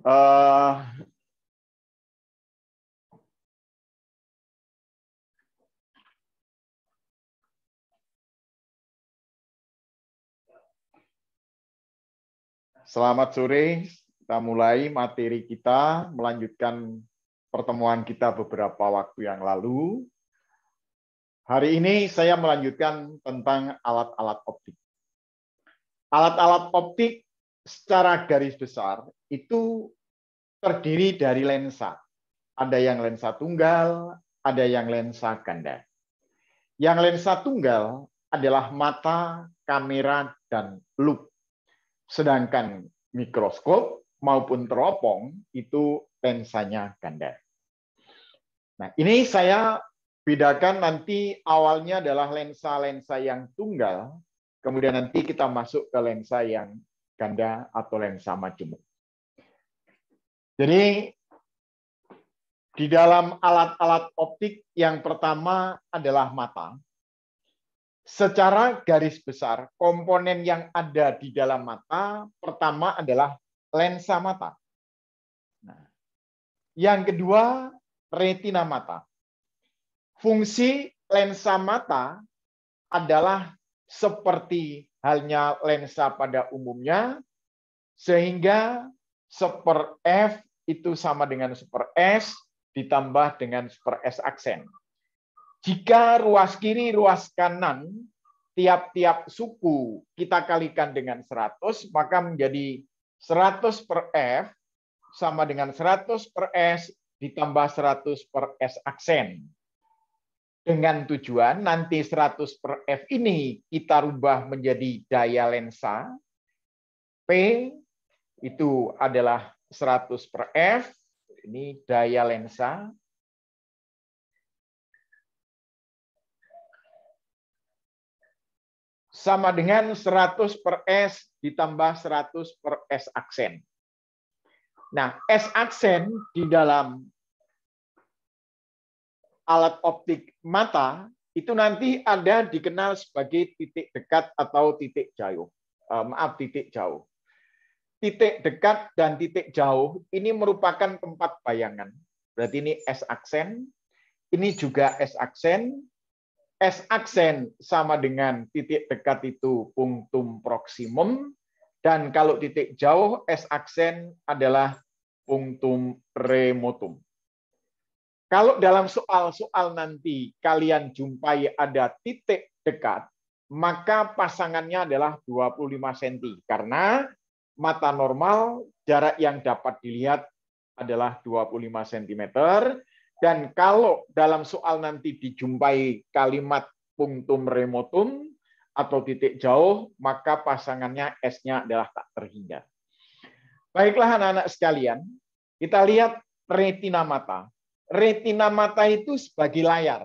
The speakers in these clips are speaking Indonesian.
Eh, Selamat sore, kita mulai materi kita, melanjutkan pertemuan kita beberapa waktu yang lalu. Hari ini saya melanjutkan tentang alat-alat optik. Alat-alat optik secara garis besar itu terdiri dari lensa. Ada yang lensa tunggal, ada yang lensa ganda. Yang lensa tunggal adalah mata, kamera, dan loop. Sedangkan mikroskop maupun teropong itu lensanya ganda. Nah, ini saya bedakan nanti awalnya adalah lensa-lensa yang tunggal, kemudian nanti kita masuk ke lensa yang ganda atau lensa majemuk. Jadi di dalam alat-alat optik yang pertama adalah mata. Secara garis besar, komponen yang ada di dalam mata pertama adalah lensa mata. Nah, yang kedua, retina mata. Fungsi lensa mata adalah seperti halnya lensa pada umumnya, sehingga 1/F itu sama dengan 1/S ditambah dengan 1/S aksen. Jika ruas kiri, ruas kanan, tiap-tiap suku kita kalikan dengan 100, maka menjadi 100/F sama dengan 100/S ditambah 100/S aksen. Dengan tujuan nanti 100/F ini kita rubah menjadi daya lensa. P itu adalah 100/F, ini daya lensa. Sama dengan 100/S ditambah 100/S aksen. Nah, S aksen di dalam alat optik mata itu nanti ada dikenal sebagai titik dekat atau titik jauh. Titik jauh. Titik dekat dan titik jauh ini merupakan tempat bayangan. Berarti ini S aksen, ini juga S aksen. S aksen sama dengan titik dekat itu punctum proximum, dan kalau titik jauh S aksen adalah punctum remotum. Kalau dalam soal-soal nanti kalian jumpai ada titik dekat, maka pasangannya adalah 25 cm, karena mata normal jarak yang dapat dilihat adalah 25 cm. Dan kalau dalam soal nanti dijumpai kalimat punctum remotum atau titik jauh, maka pasangannya S-nya adalah tak terhingga. Baiklah anak-anak sekalian, kita lihat retina mata. Retina mata itu sebagai layar.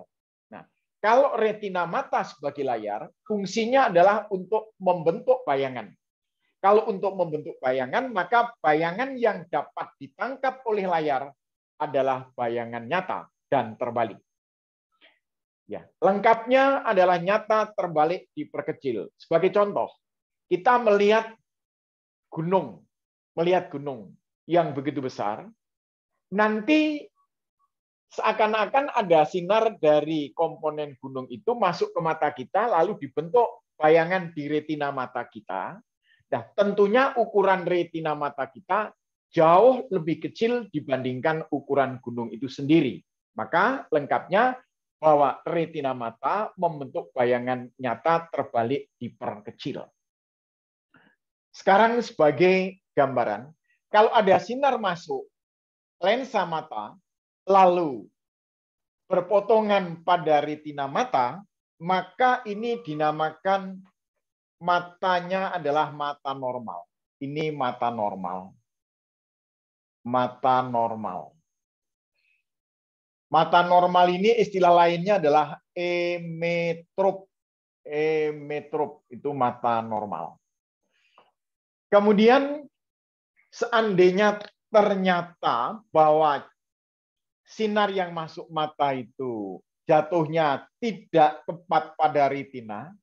Nah, kalau retina mata sebagai layar, fungsinya adalah untuk membentuk bayangan. Kalau untuk membentuk bayangan, maka bayangan yang dapat ditangkap oleh layar adalah bayangan nyata dan terbalik. Ya, lengkapnya adalah nyata terbalik diperkecil. Sebagai contoh, kita melihat gunung yang begitu besar, nanti seakan-akan ada sinar dari komponen gunung itu masuk ke mata kita, lalu dibentuk bayangan di retina mata kita. Nah, tentunya ukuran retina mata kita jauh lebih kecil dibandingkan ukuran gunung itu sendiri. Maka lengkapnya bahwa retina mata membentuk bayangan nyata terbalik diperkecil. Sekarang sebagai gambaran, kalau ada sinar masuk lensa mata, lalu berpotongan pada retina mata, maka ini dinamakan matanya adalah mata normal. Ini mata normal. Mata normal. Mata normal ini istilah lainnya adalah emetrop. Emetrop itu mata normal. Kemudian seandainya ternyata bahwa sinar yang masuk mata itu jatuhnya tidak tepat pada retina,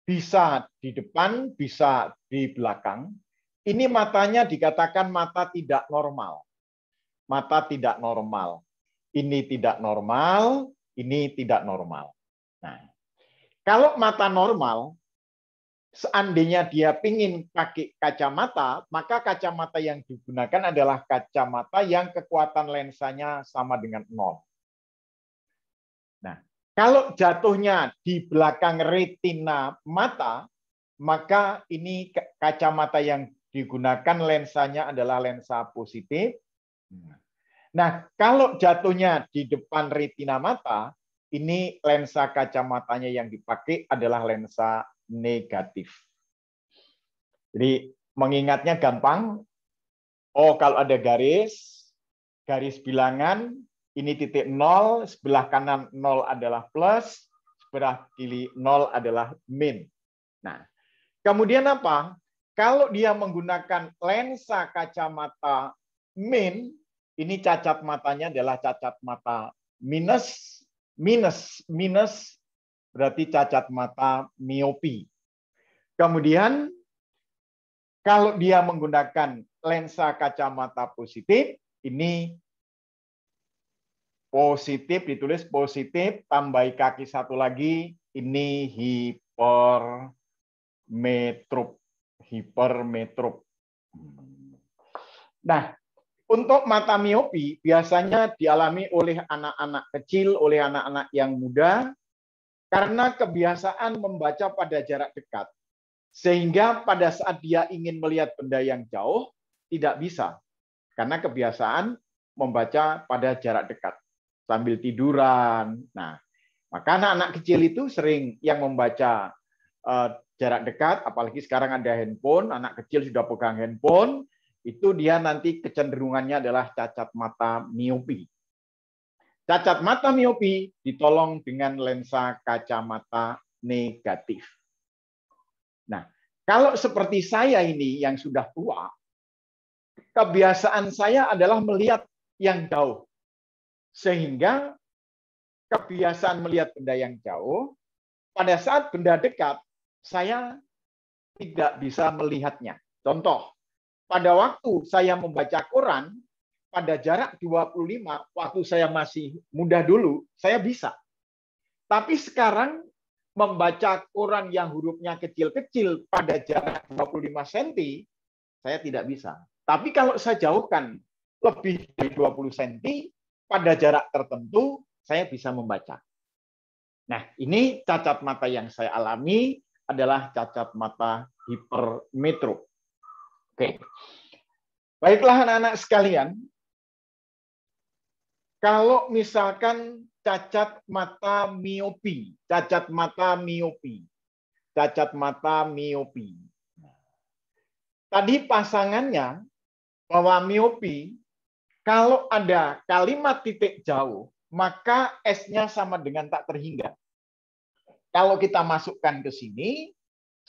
bisa di depan, bisa di belakang, ini matanya dikatakan mata tidak normal. Mata tidak normal. Ini tidak normal, ini tidak normal. Nah, kalau mata normal, seandainya dia ingin pakai kacamata, maka kacamata yang digunakan adalah kacamata yang kekuatan lensanya sama dengan 0. Nah, kalau jatuhnya di belakang retina mata, maka ini kacamata yang digunakan lensanya adalah lensa positif. Nah, kalau jatuhnya di depan retina mata, ini lensa kacamatanya yang dipakai adalah lensa negatif. Jadi mengingatnya gampang. Oh, kalau ada garis bilangan, ini titik 0, sebelah kanan 0 adalah plus, sebelah kiri 0 adalah min. Nah, kemudian apa? Kalau dia menggunakan lensa kacamata min, ini cacat matanya adalah cacat mata minus, berarti cacat mata miopi. Kemudian kalau dia menggunakan lensa kacamata positif, ini positif, ditulis positif, tambah kaki satu lagi, ini hipermetrop. Nah, untuk mata miopi biasanya dialami oleh anak-anak kecil, oleh anak-anak yang muda, karena kebiasaan membaca pada jarak dekat. Sehingga pada saat dia ingin melihat benda yang jauh, tidak bisa. Karena kebiasaan membaca pada jarak dekat. Sambil tiduran. Nah, maka anak-anak kecil itu sering yang membaca jarak dekat, apalagi sekarang ada handphone, anak kecil sudah pegang handphone, itu dia nanti kecenderungannya adalah cacat mata miopi. Cacat mata miopi ditolong dengan lensa kacamata negatif. Nah, kalau seperti saya ini yang sudah tua, kebiasaan saya adalah melihat yang jauh. Sehingga kebiasaan melihat benda yang jauh, pada saat benda dekat, saya tidak bisa melihatnya. Contoh, pada waktu saya membaca koran, pada jarak 25, waktu saya masih muda dulu, saya bisa. Tapi sekarang membaca koran yang hurufnya kecil-kecil pada jarak 25 cm, saya tidak bisa. Tapi kalau saya jauhkan lebih dari 20 cm, pada jarak tertentu, saya bisa membaca. Nah, ini cacat mata yang saya alami adalah cacat mata hipermetrop. Oke. Baiklah anak-anak sekalian, kalau misalkan cacat mata miopi, cacat mata miopi, cacat mata miopi. Tadi pasangannya bahwa miopi, kalau ada kalimat titik jauh, maka S-nya sama dengan tak terhingga. Kalau kita masukkan ke sini,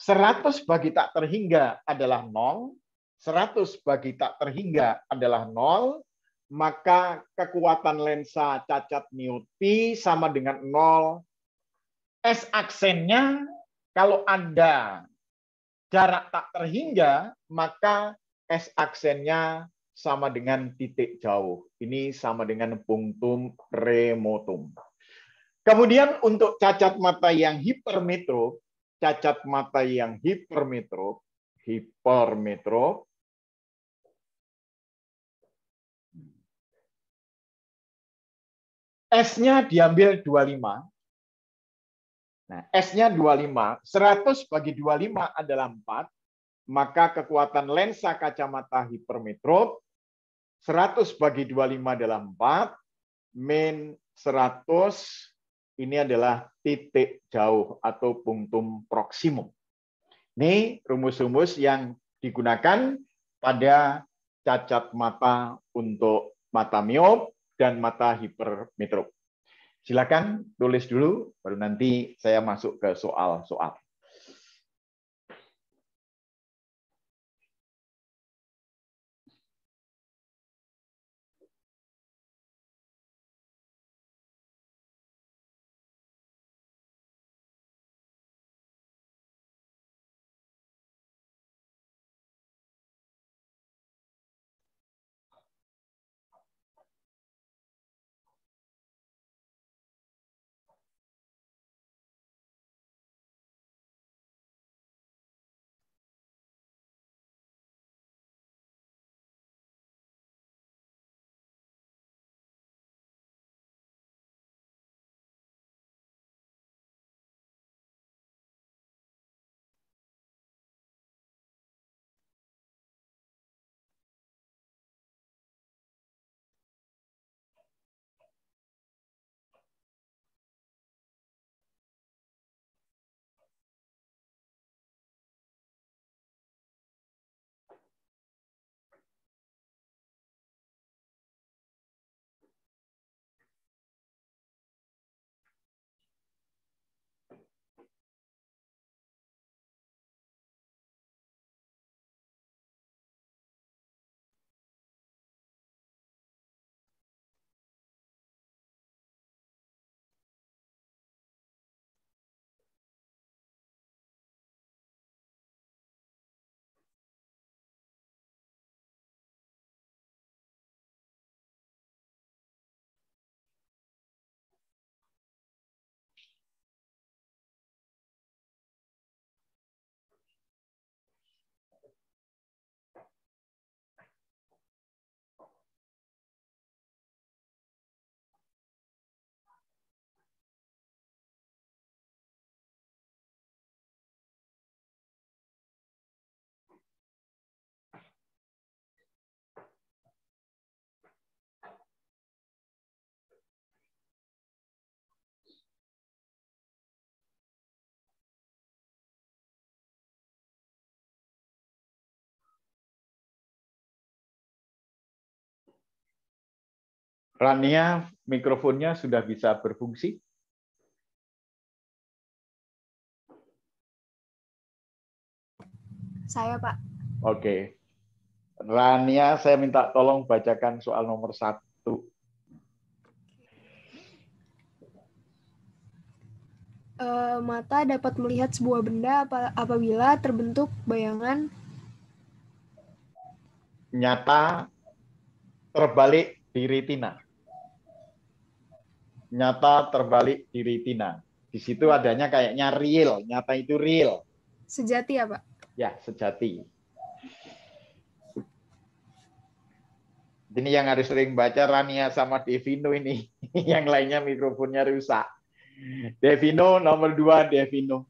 100 bagi tak terhingga adalah 0, 100 bagi tak terhingga adalah 0, maka kekuatan lensa cacat miopi sama dengan 0. S aksennya kalau ada jarak tak terhingga, maka S aksennya sama dengan titik jauh. Ini sama dengan punctum remotum. Kemudian untuk cacat mata yang hipermetrop, S-nya diambil 25. Nah, S-nya 25, 100 bagi 25 adalah 4, maka kekuatan lensa kacamata hipermetrop 100 bagi 25 adalah 4, min 100 ini adalah titik jauh atau punctum proximum. Ini rumus-rumus yang digunakan pada cacat mata untuk mata miop dan mata hipermetrop. Silakan tulis dulu, baru nanti saya masuk ke soal-soal. Rania, mikrofonnya sudah bisa berfungsi? Saya, Pak. Oke. Rania, saya minta tolong bacakan soal nomor 1. Mata dapat melihat sebuah benda apabila terbentuk bayangan Nyata terbalik di retina. Nyata terbalik di retina. Di situ adanya kayaknya real. Nyata itu real. sejati ya, Pak? Ya, sejati. Ini yang harus sering baca Rania sama Devino ini. Yang lainnya mikrofonnya rusak. Devino nomor 2, Devino.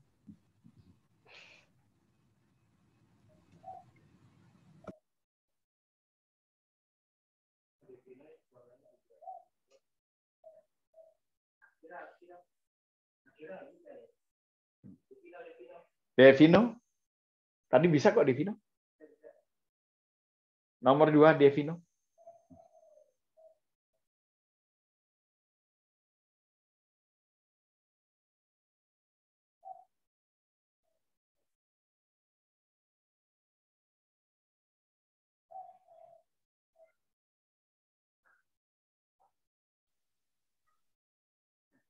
Devino? Tadi bisa kok Devino? Nomor 2, Devino.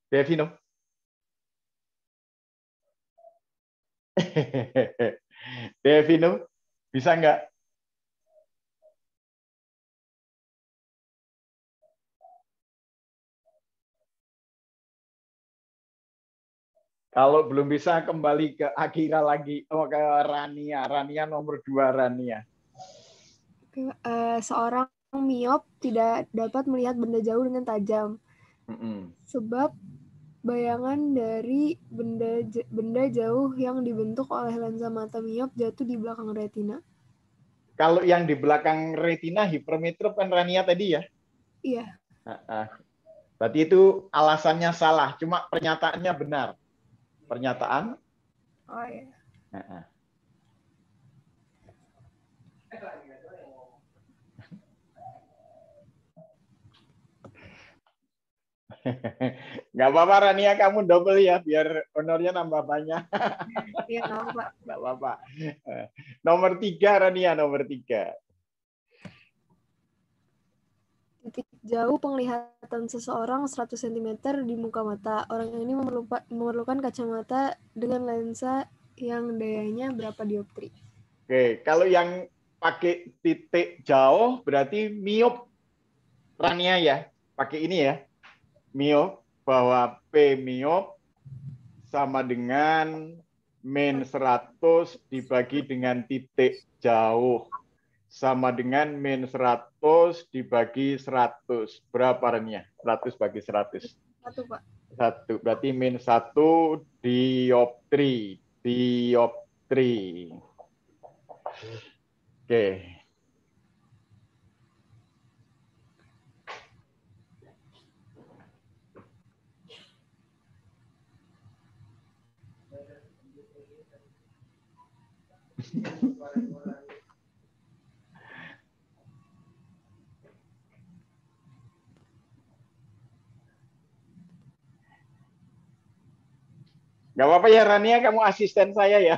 Devino. Devino, bisa nggak? Kalau belum bisa, kembali ke Akira lagi. Oh, ke Rania. Rania nomor 2, Rania. Seorang miop tidak dapat melihat benda jauh dengan tajam. Sebab bayangan dari benda jauh yang dibentuk oleh lensa mata miop jatuh di belakang retina. Kalau yang di belakang retina hipermetrop kan Rania tadi ya? Iya. Berarti itu alasannya salah, cuma pernyataannya benar. Pernyataan? Oh iya. Nggak apa-apa Rania, kamu double ya, biar honornya nambah banyak. Iya, nggak apa, Pak. Nggak apa-apa. Nomor 3, Rania, nomor 3. Titik jauh penglihatan seseorang 100 cm di muka mata. Orang ini memerlukan kacamata dengan lensa yang dayanya berapa dioptri? Oke, kalau yang pakai titik jauh berarti miop Rania ya. Pakai ini ya. Miop, bahwa P miop sama dengan min 100 dibagi dengan titik jauh sama dengan min 100 dibagi 100. Berapa Rania? 100 bagi 100. 1, Pak. 1. Berarti min 1 dioptri. Dioptri. Oke. Gak apa-apa ya Rania, kamu asisten saya ya.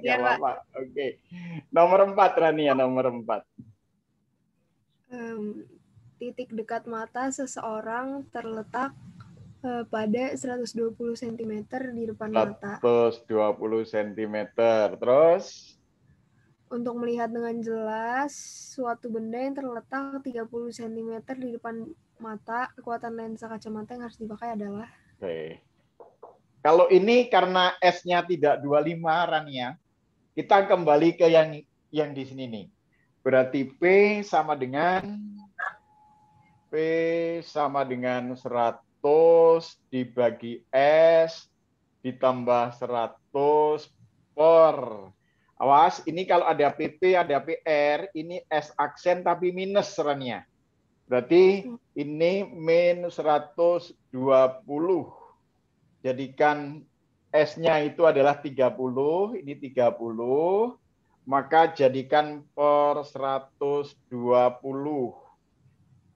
Gak apa-apa. Oke. Nomor 4 Rania, nomor 4. Titik dekat mata seseorang terletak pada 120 cm di depan mata. 120 cm. Terus? Untuk melihat dengan jelas suatu benda yang terletak 30 cm di depan mata, kekuatan lensa kacamata yang harus dipakai adalah? Oke. Kalau ini karena S-nya tidak 25 Rania, kita kembali ke yang di sini nih. Berarti P sama dengan 100 dibagi S ditambah 100 per. Awas, ini kalau ada PP, ada PR, ini S aksen tapi minus Rania. Berarti ini min 120. Jadikan S-nya itu adalah 30, ini 30, maka jadikan per 120.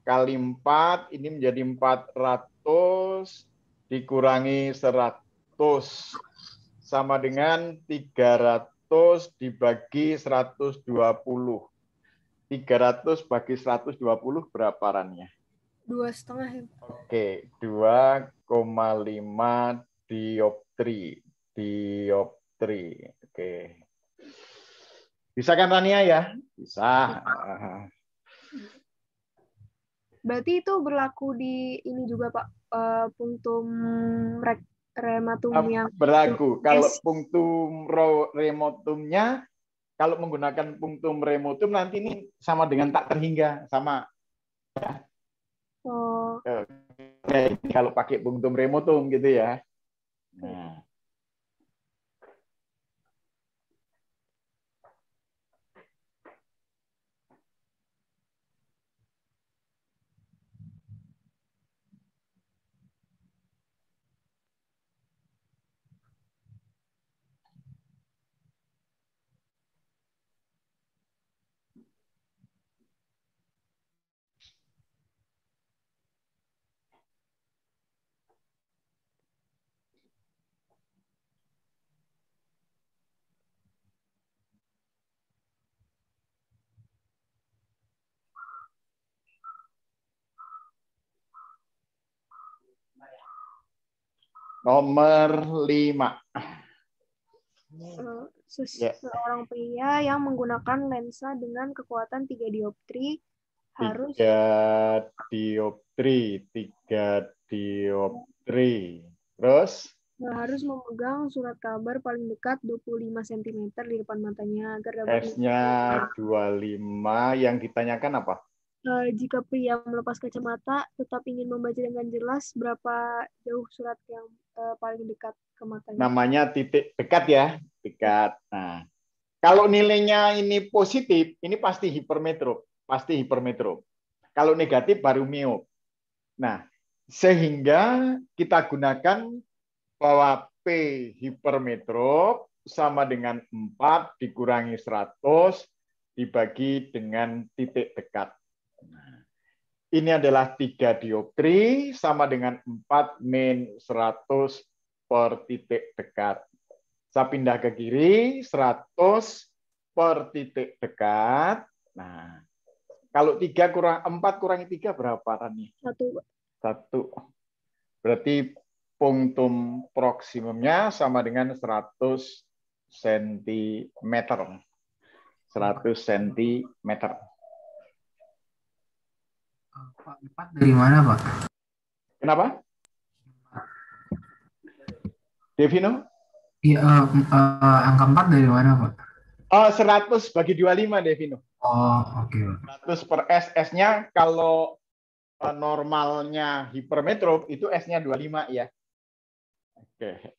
kali 4, ini menjadi 400 dikurangi 100 sama dengan 300 dibagi 120. 300 bagi 120 berapa rannya? 2,5. Oke, 2,5 dioptri. Oke. Bisa kan Rania ya? Bisa. Berarti itu berlaku di ini juga Pak, punktum rematum yang berlaku. Kalau punktum remotumnya, kalau menggunakan punktum remotum nanti ini sama dengan tak terhingga, sama. Oh. Oke, kalau pakai punktum remotum gitu ya. Nah. Nomor 5. Seorang pria yang menggunakan lensa dengan kekuatan 3 dioptri harus 3 dioptri. Terus harus memegang surat kabar paling dekat 25 cm di depan matanya agar dapat S-nya 25. Yang ditanyakan apa? Jika pria melepas kacamata tetap ingin membaca dengan jelas, berapa jauh surat yang paling dekat ke matanya? Namanya titik dekat ya, dekat. Nah, kalau nilainya ini positif, ini pasti hipermetrop, Kalau negatif baru miop. Nah, sehingga kita gunakan bahwa P hipermetrop sama dengan 4 dikurangi 100 dibagi dengan titik dekat. Nah, ini adalah 3 dioptri sama dengan 4 min 100 per titik dekat. Saya pindah ke kiri, 100 per titik dekat. Nah, kalau 3 kurang 4 kurangi 3 berapa, Rani? 1. Berarti punktum proksimumnya sama dengan 100 cm. 100 cm. Pak, 4 dari mana, Pak? Kenapa? Devino? Iya, angka 4 dari mana, Pak? 100 bagi 25, Devino. Oh, oke. 100 per S. S-nya kalau normalnya hipermetrop itu S-nya 25 ya. Oke.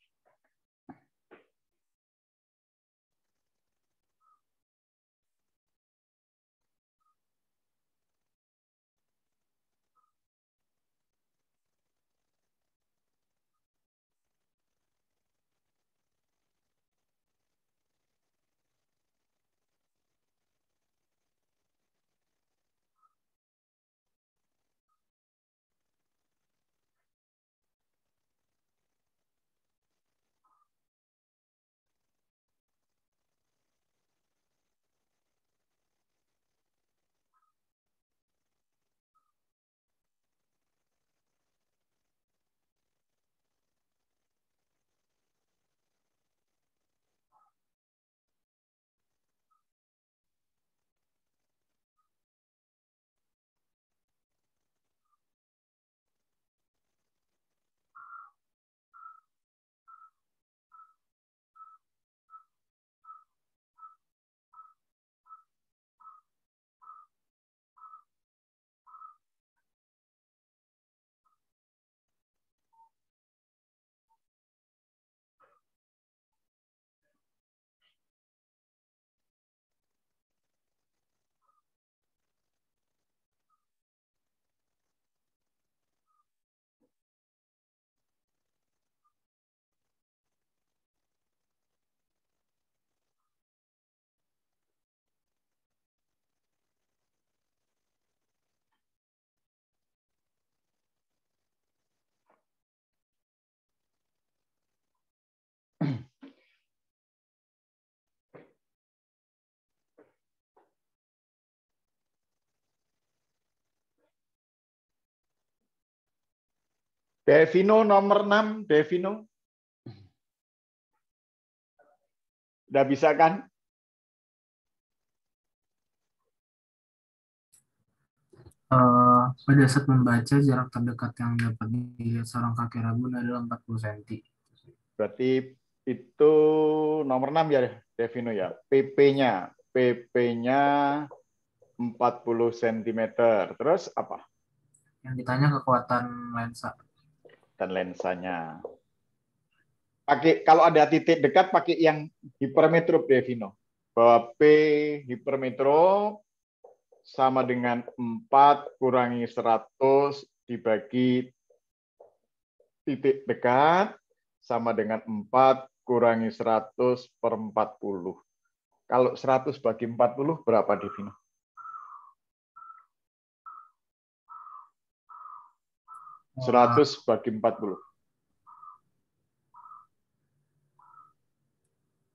Devino nomor 6, Devino. Udah bisa kan? Pada saat membaca, jarak terdekat yang dapat dilihat seorang kakek rabun adalah 40 cm. Berarti itu nomor 6 ya, Devino ya. PP-nya 40 cm. Terus apa? Yang ditanya kekuatan lensa. Dan lensanya. Kalau ada titik dekat pakai yang hipermetrop, Devino. Bahwa P hipermetrop sama dengan 4 kurangi 100 dibagi titik dekat sama dengan 4 kurangi 100 per 40. Kalau 100 bagi 40 berapa, Devino? Wah, 100 bagi 40.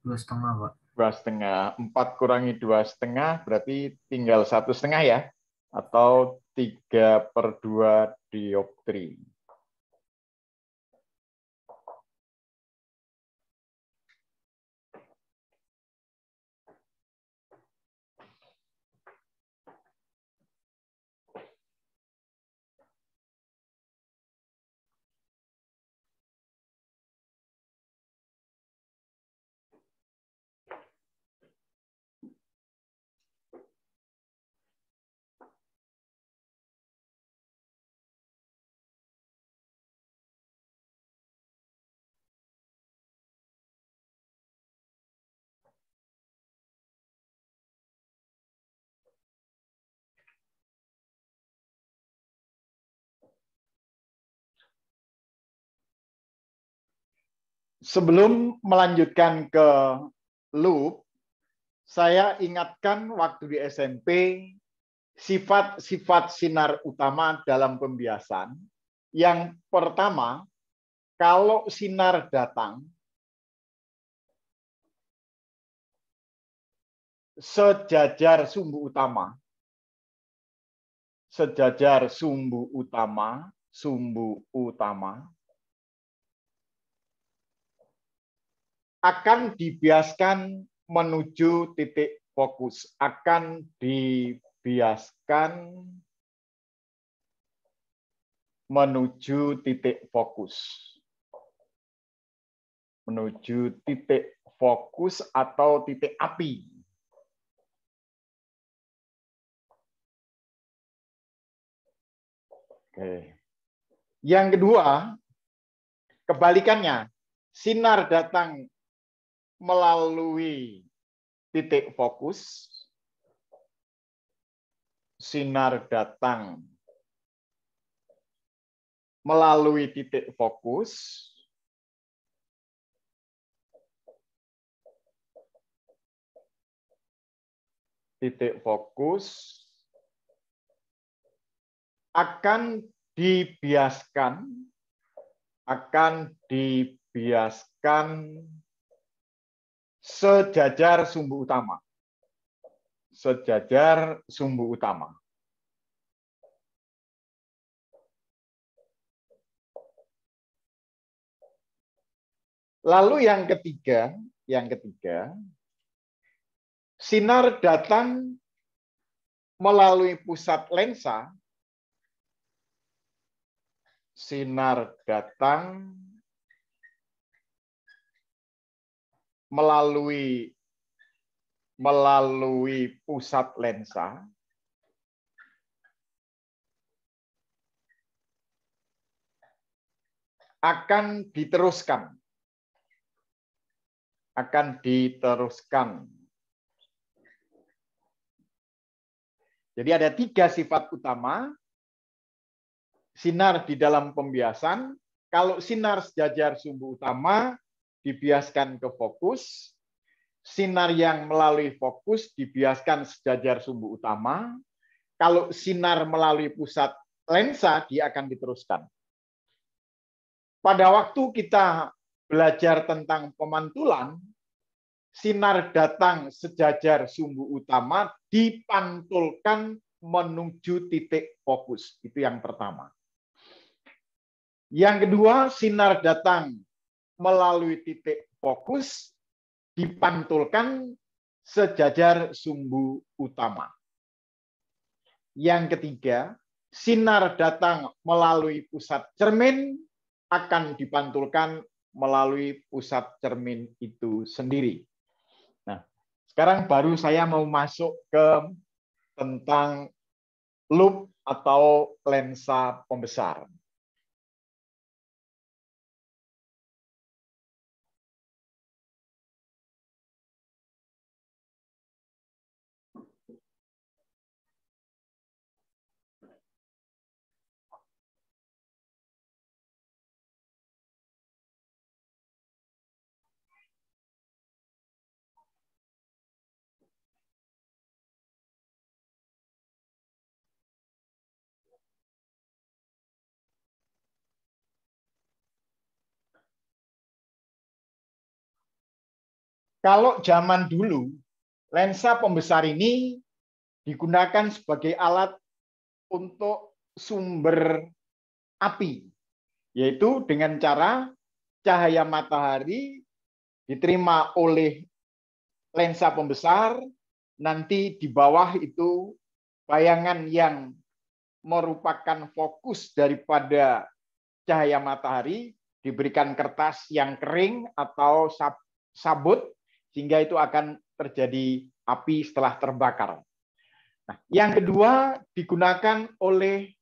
2,5, Pak. 2,5. 4 kurangi 2,5 berarti tinggal 1,5 ya? Atau 3/2 dioptri. Sebelum melanjutkan ke loop, saya ingatkan waktu di SMP sifat-sifat sinar utama dalam pembiasan. Yang pertama, kalau sinar datang sejajar sumbu utama, akan dibiaskan menuju titik fokus, akan dibiaskan menuju titik fokus. Menuju titik fokus atau titik api. Oke. Yang kedua, kebalikannya, sinar datang melalui titik fokus, sinar datang melalui titik fokus, akan dibiaskan sejajar sumbu utama. Lalu yang ketiga, sinar datang melalui pusat lensa, melalui pusat lensa akan diteruskan. Jadi ada 3 sifat utama sinar di dalam pembiasan. Kalau sinar sejajar sumbu utama dibiaskan ke fokus, sinar yang melalui fokus dibiaskan sejajar sumbu utama. Kalau sinar melalui pusat lensa, dia akan diteruskan. Pada waktu kita belajar tentang pemantulan, sinar datang sejajar sumbu utama dipantulkan menuju titik fokus. Itu yang pertama. Yang kedua, sinar datang melalui titik fokus dipantulkan sejajar sumbu utama. Yang ketiga, sinar datang melalui pusat cermin akan dipantulkan melalui pusat cermin itu sendiri. Nah, sekarang baru saya mau masuk ke tentang loop atau lensa pembesar. Kalau zaman dulu, lensa pembesar ini digunakan sebagai alat untuk sumber api, yaitu dengan cara cahaya matahari diterima oleh lensa pembesar, nanti di bawah itu bayangan yang merupakan fokus daripada cahaya matahari diberikan kertas yang kering atau sabut, sehingga itu akan terjadi api setelah terbakar. Nah, yang kedua digunakan oleh,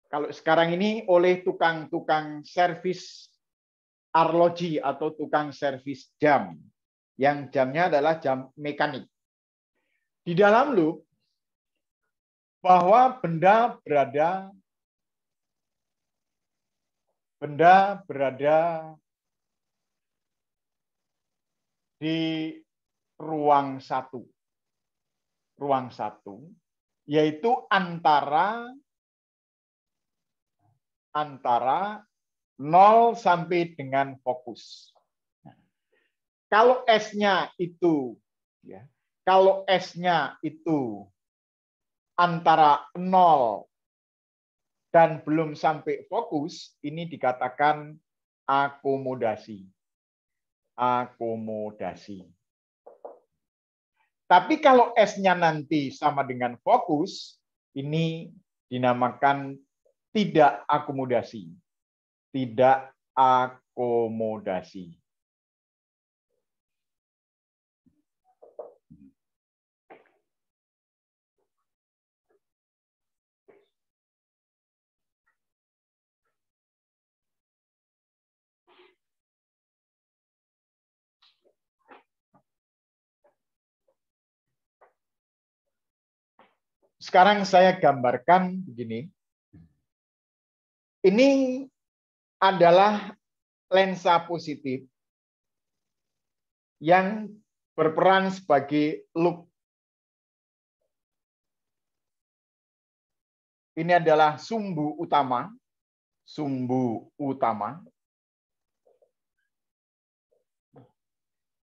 kalau sekarang ini, oleh tukang-tukang servis arloji atau tukang servis jam, yang jamnya adalah jam mekanik. Di dalam loop, bahwa benda berada di ruang satu, yaitu antara 0 sampai dengan fokus. Kalau S-nya itu, antara 0 dan belum sampai fokus, ini dikatakan akomodasi. Tapi kalau S-nya nanti sama dengan fokus, ini dinamakan tidak akomodasi. Sekarang saya gambarkan begini. Ini adalah lensa positif yang berperan sebagai loop. Ini adalah sumbu utama.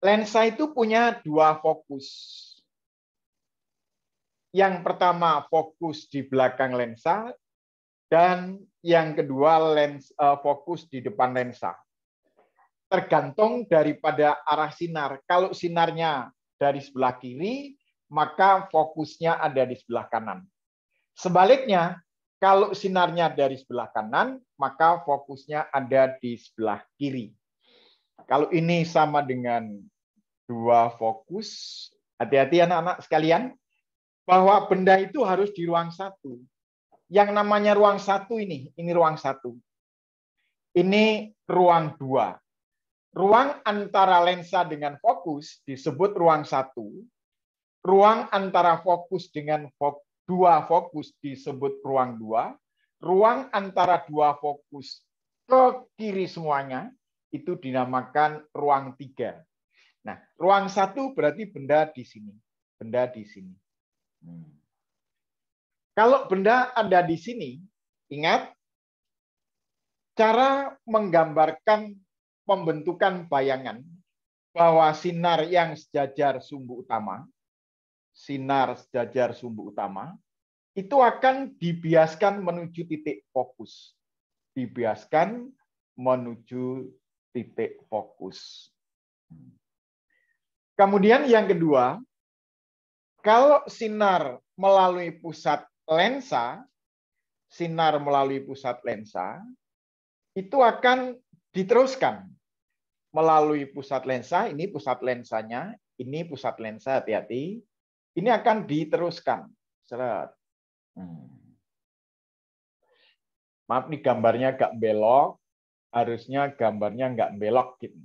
Lensa itu punya dua fokus. Yang pertama fokus di belakang lensa, dan yang kedua fokus di depan lensa. Tergantung daripada arah sinar. Kalau sinarnya dari sebelah kiri, maka fokusnya ada di sebelah kanan. Sebaliknya, kalau sinarnya dari sebelah kanan, maka fokusnya ada di sebelah kiri. Kalau ini sama dengan dua fokus, hati-hati anak-anak sekalian, bahwa benda itu harus di ruang satu. Yang namanya ruang satu ini ruang satu. Ini ruang dua. Ruang antara lensa dengan fokus disebut ruang satu. Ruang antara fokus dengan dua fokus disebut ruang dua. Ruang antara dua fokus ke kiri semuanya itu dinamakan ruang tiga. Nah, ruang satu berarti benda di sini. Kalau benda ada di sini, ingat, cara menggambarkan pembentukan bayangan bahwa sinar yang sejajar sumbu utama, itu akan dibiaskan menuju titik fokus. dibiaskan menuju titik fokus. Kemudian yang kedua, kalau sinar melalui pusat lensa, itu akan diteruskan melalui pusat lensa. Ini pusat lensanya, ini pusat lensa, hati-hati. Ini akan diteruskan. Seret. Maaf nih gambarnya agak belok, harusnya gambarnya nggak belok gitu.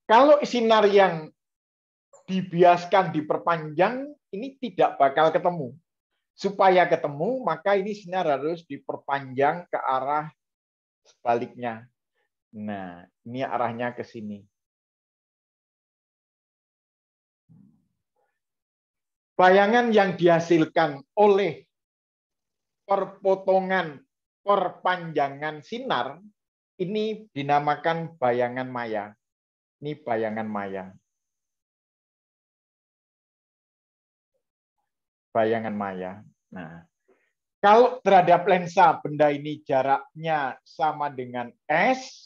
Kalau sinar yang dibiaskan diperpanjang, ini tidak bakal ketemu. Supaya ketemu, maka ini sinar harus diperpanjang ke arah sebaliknya. Nah, ini arahnya ke sini. Bayangan yang dihasilkan oleh perpanjangan sinar, ini dinamakan bayangan maya. Ini bayangan maya. Bayangan maya. Nah, kalau terhadap lensa benda ini jaraknya sama dengan S,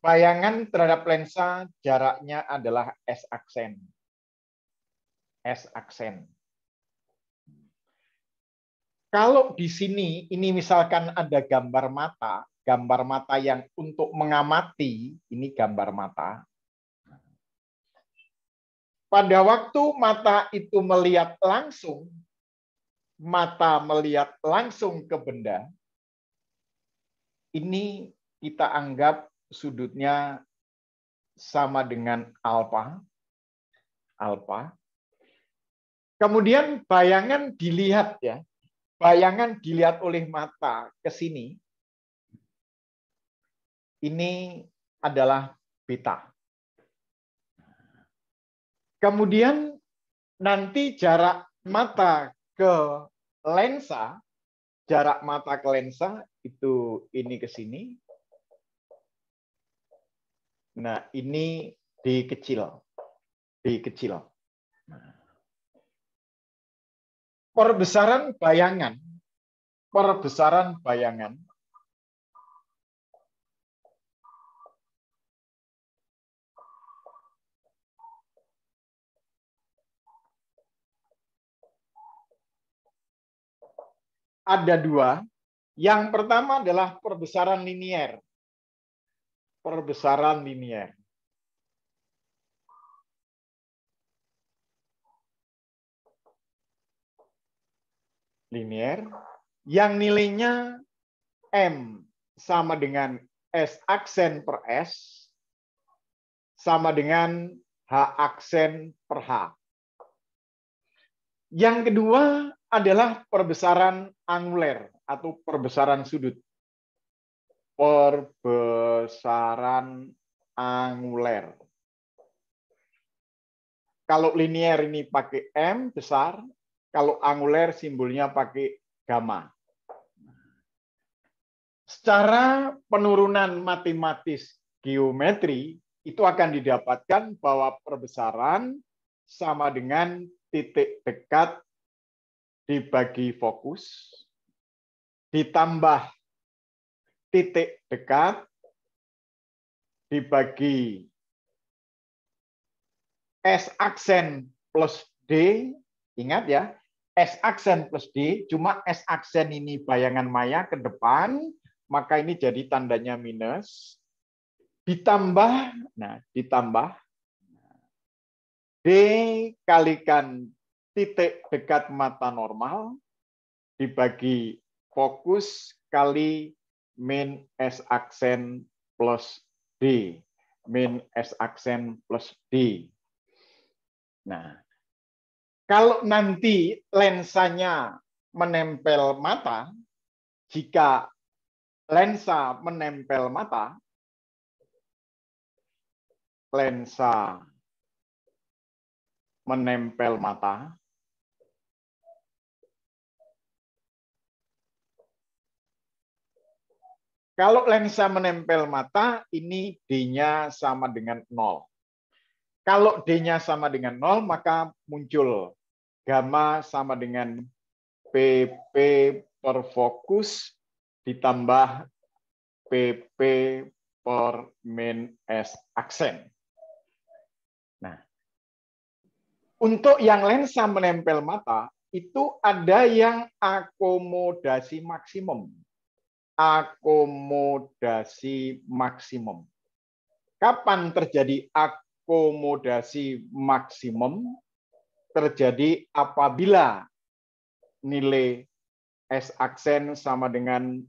bayangan terhadap lensa jaraknya adalah S aksen. S aksen. Kalau di sini, ini misalkan ada gambar mata yang untuk mengamati, ini gambar mata. Pada waktu mata itu melihat langsung ke benda, ini kita anggap sudutnya sama dengan alfa. Kemudian bayangan dilihat ya. Bayangan dilihat oleh mata ke sini. Ini adalah beta. Kemudian nanti jarak mata ke lensa, itu ini ke sini. Nah, ini dikecil. Perbesaran bayangan. Ada dua. Yang pertama adalah perbesaran linier. Yang nilainya M sama dengan S aksen per S sama dengan H aksen per H. Yang kedua adalah perbesaran anguler atau perbesaran sudut. Kalau linier ini pakai M besar, kalau anguler simbolnya pakai gamma. Secara penurunan matematis geometri, itu akan didapatkan bahwa perbesaran sama dengan titik dekat dibagi fokus, ditambah titik dekat dibagi S aksen plus D. Ingat ya, S aksen plus D, cuma S aksen ini bayangan maya ke depan, maka ini jadi tandanya minus. Ditambah D kalikan titik dekat mata normal dibagi fokus kali min S aksen plus D. Nah, kalau nanti lensanya menempel mata, jika lensa menempel mata, kalau lensa menempel mata, ini D-nya sama dengan 0. Kalau D-nya sama dengan 0, maka muncul gamma sama dengan PP per fokus ditambah PP per min S aksen. Nah, untuk yang lensa menempel mata, itu ada yang akomodasi maksimum. Akomodasi maksimum. Kapan terjadi akomodasi maksimum? Terjadi apabila nilai S aksen sama dengan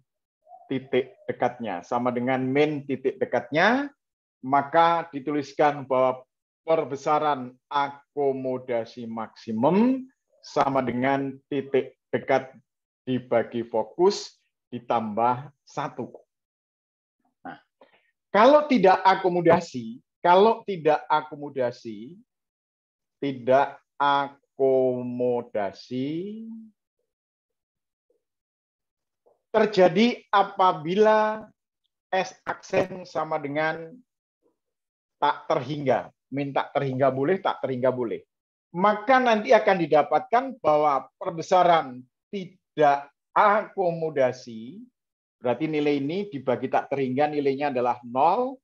titik dekatnya, sama dengan min titik dekatnya, maka dituliskan bahwa perbesaran akomodasi maksimum sama dengan titik dekat dibagi fokus ditambah 1. Nah, kalau tidak akomodasi, terjadi apabila S aksen sama dengan tak terhingga. Min tak terhingga boleh, tak terhingga boleh. Maka nanti akan didapatkan bahwa perbesaran tidak akomodasi, berarti nilai ini dibagi tak terhingga, nilainya adalah 0,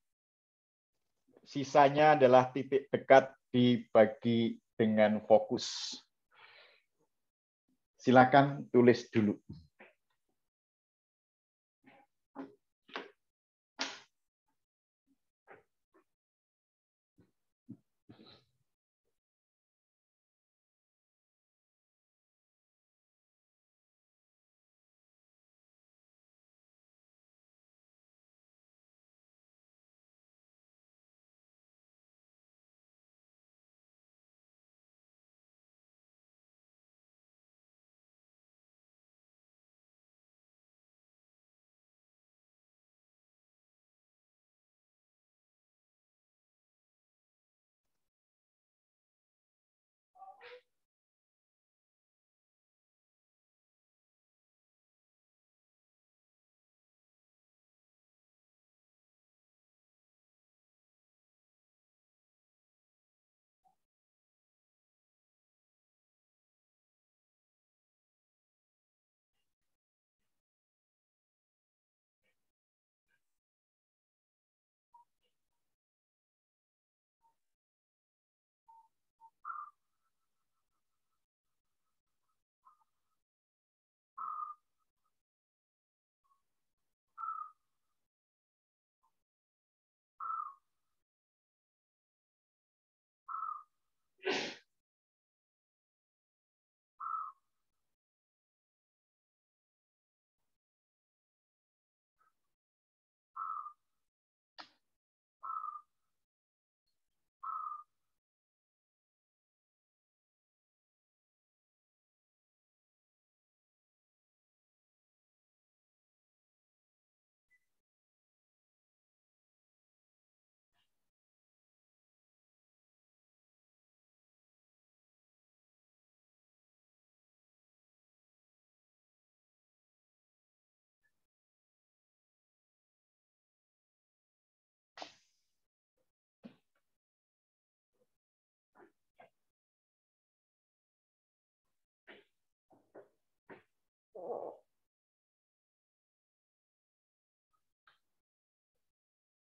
sisanya adalah titik dekat dibagi dengan fokus. Silakan tulis dulu.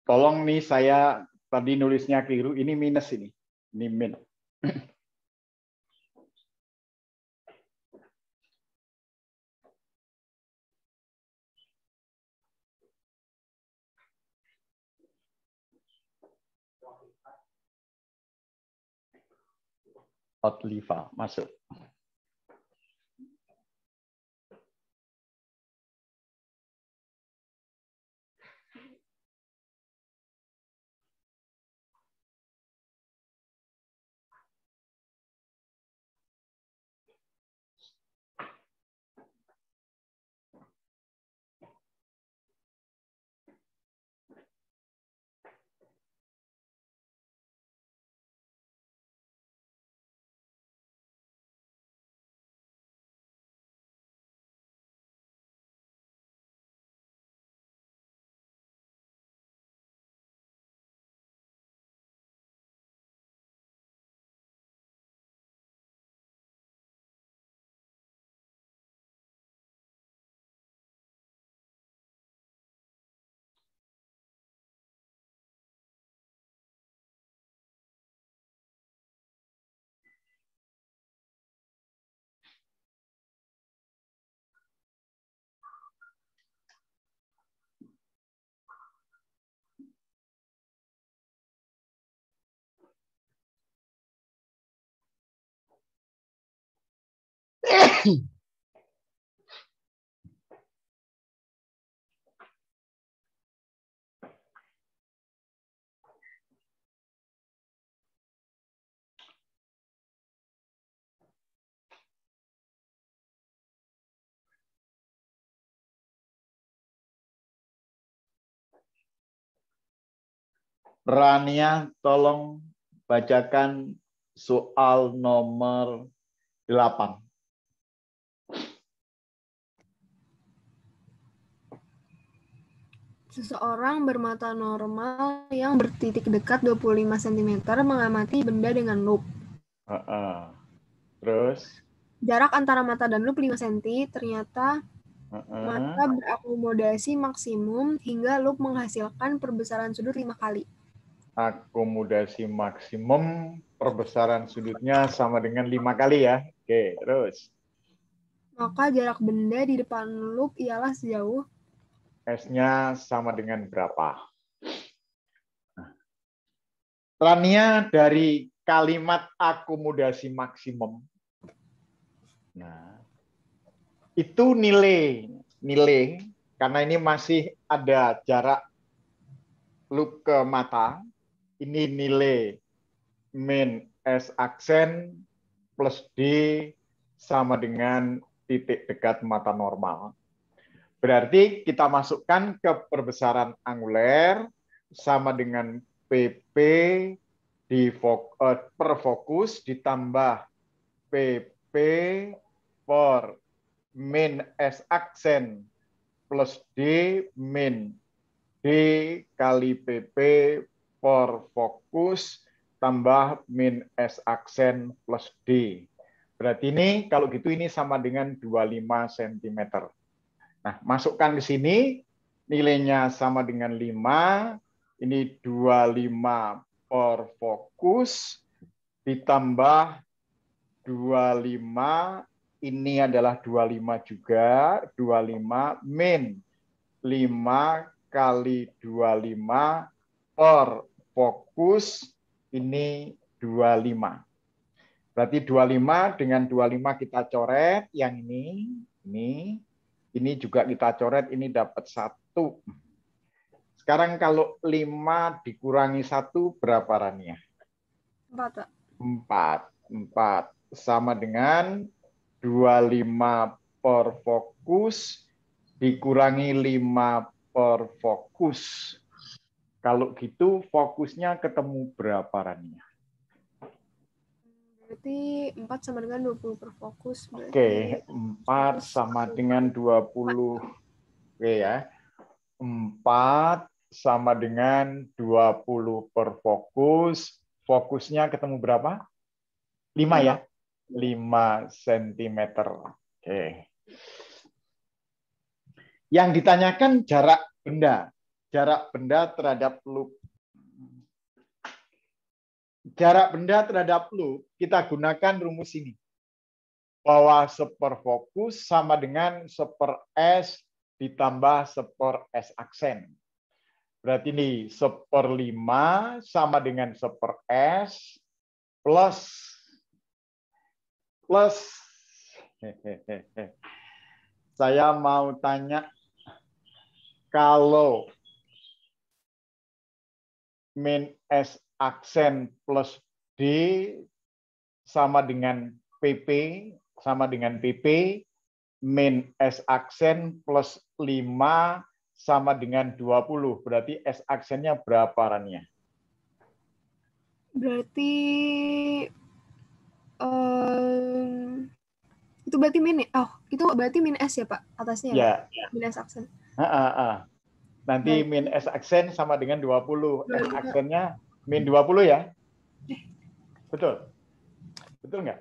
Tolong nih, saya tadi nulisnya keliru, ini minus ini min. Outliva masuk. Rania, tolong bacakan soal nomor 8. Seseorang bermata normal yang bertitik dekat 25 cm mengamati benda dengan lup. Terus? Jarak antara mata dan lup 5 cm, ternyata mata berakomodasi maksimum hingga lup menghasilkan perbesaran sudut 5 kali. Akomodasi maksimum perbesaran sudutnya sama dengan 5 kali ya. Oke, terus. Maka jarak benda di depan lup ialah sejauh S-nya sama dengan berapa? Rania, dari kalimat akomodasi maksimum. Nah, itu nilai karena ini masih ada jarak lup ke mata. Ini nilai min S aksen plus D sama dengan titik dekat mata normal. Berarti kita masukkan ke perbesaran anguler sama dengan PP per fokus ditambah PP per min S aksen plus D min D kali PP per fokus tambah min S aksen plus D. Berarti ini kalau gitu ini sama dengan 25 cm. Nah, masukkan ke sini nilainya sama dengan 5. Ini 25 per fokus ditambah 25, ini adalah 25 juga, 25 min 5 kali 25 per fokus, ini 25. Berarti 25 dengan 25 kita coret, yang ini juga kita coret, ini dapat 1. Sekarang kalau 5 dikurangi 1 berapa, Rania? 4. 4 sama dengan 25 per fokus dikurangi 5 per fokus. Kalau gitu fokusnya ketemu berapa, Rania? Berarti 4 sama dengan 20 per fokus. Oke, 4 sama dengan 20. Oke ya. 4 sama dengan 20 per fokus. Fokusnya ketemu berapa? 5 ya? 5 cm. Oke. Yang ditanyakan jarak benda. Jarak benda terhadap loop. Jarak benda terhadap loop, kita gunakan rumus ini. Bahwa seperfokus sama dengan seper S ditambah seper S aksen. Berarti ini seper 5 sama dengan seper S plus saya mau tanya, kalau min S aksen plus D sama dengan PP, min S aksen plus 5 sama dengan 20. Berarti S aksennya berapa, Rania? Berarti itu berarti min ya? Oh, itu berarti min S ya, Pak? Atasnya ya, Pak? Min S aksen. Nanti min S aksen sama dengan 20. S aksennya min 20 ya? Betul? Betul nggak?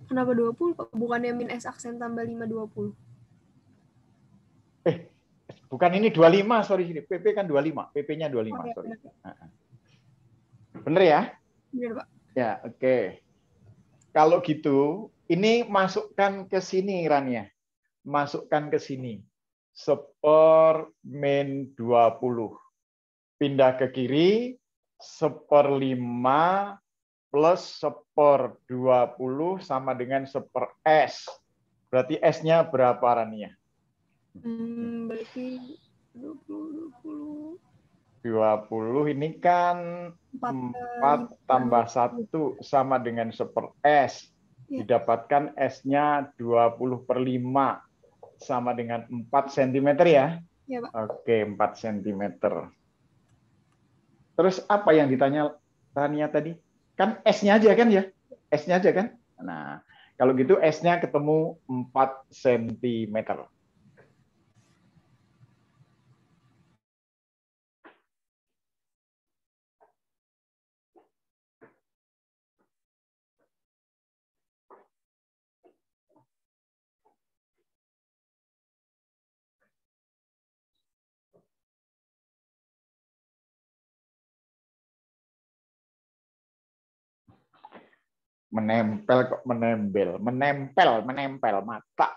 Kenapa 20, Pak? Bukannya min S aksen tambah 5, 20? Bukan, ini 25, sorry. PP kan 25. PP-nya 25, sorry. Bener ya? Bener, Pak. Ya, oke. Kalau gitu, ini masukkan ke sini, Rania. Masukkan ke sini. Seper min 20. Pindah ke kiri, seper 5 plus 1/20 sama dengan 1/S. Berarti S-nya berapa, Rania? Berarti 20 ini kan 4 tambah 1 sama dengan 1/S. Didapatkan S-nya 20/5 sama dengan 4 cm ya? Ya, Pak. Oke, 4 cm. Terus apa yang ditanya Rania tadi? Kan S-nya aja kan ya? S-nya aja kan? Nah, kalau gitu S-nya ketemu 4 cm. Menempel kok menempel mata.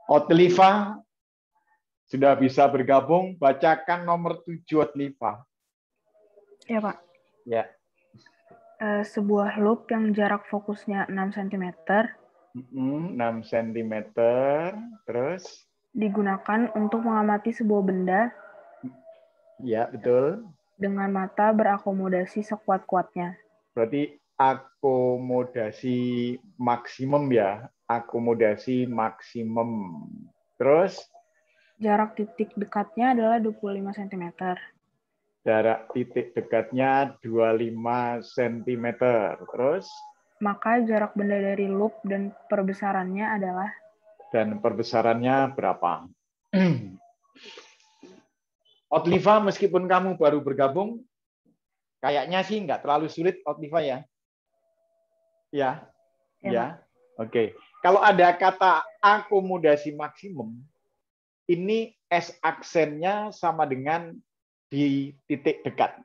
Otliva sudah bisa bergabung, bacakan nomor 7 Otliva. Ya, Pak. Ya. Sebuah loop yang jarak fokusnya 6 cm 6 cm, terus digunakan untuk mengamati sebuah benda. Ya, betul. Dengan mata berakomodasi sekuat-kuatnya. Berarti akomodasi maksimum ya, akomodasi maksimum. Terus jarak titik dekatnya adalah 25 cm. Jarak titik dekatnya 25 cm. Terus? Maka jarak benda dari loop dan perbesarannya adalah? Dan perbesarannya berapa? Otliva, meskipun kamu baru bergabung, kayaknya sih nggak terlalu sulit, Otliva ya? Ya? Ya? Oke. Kalau ada kata akomodasi maksimum, ini S aksennya sama dengan di titik dekat.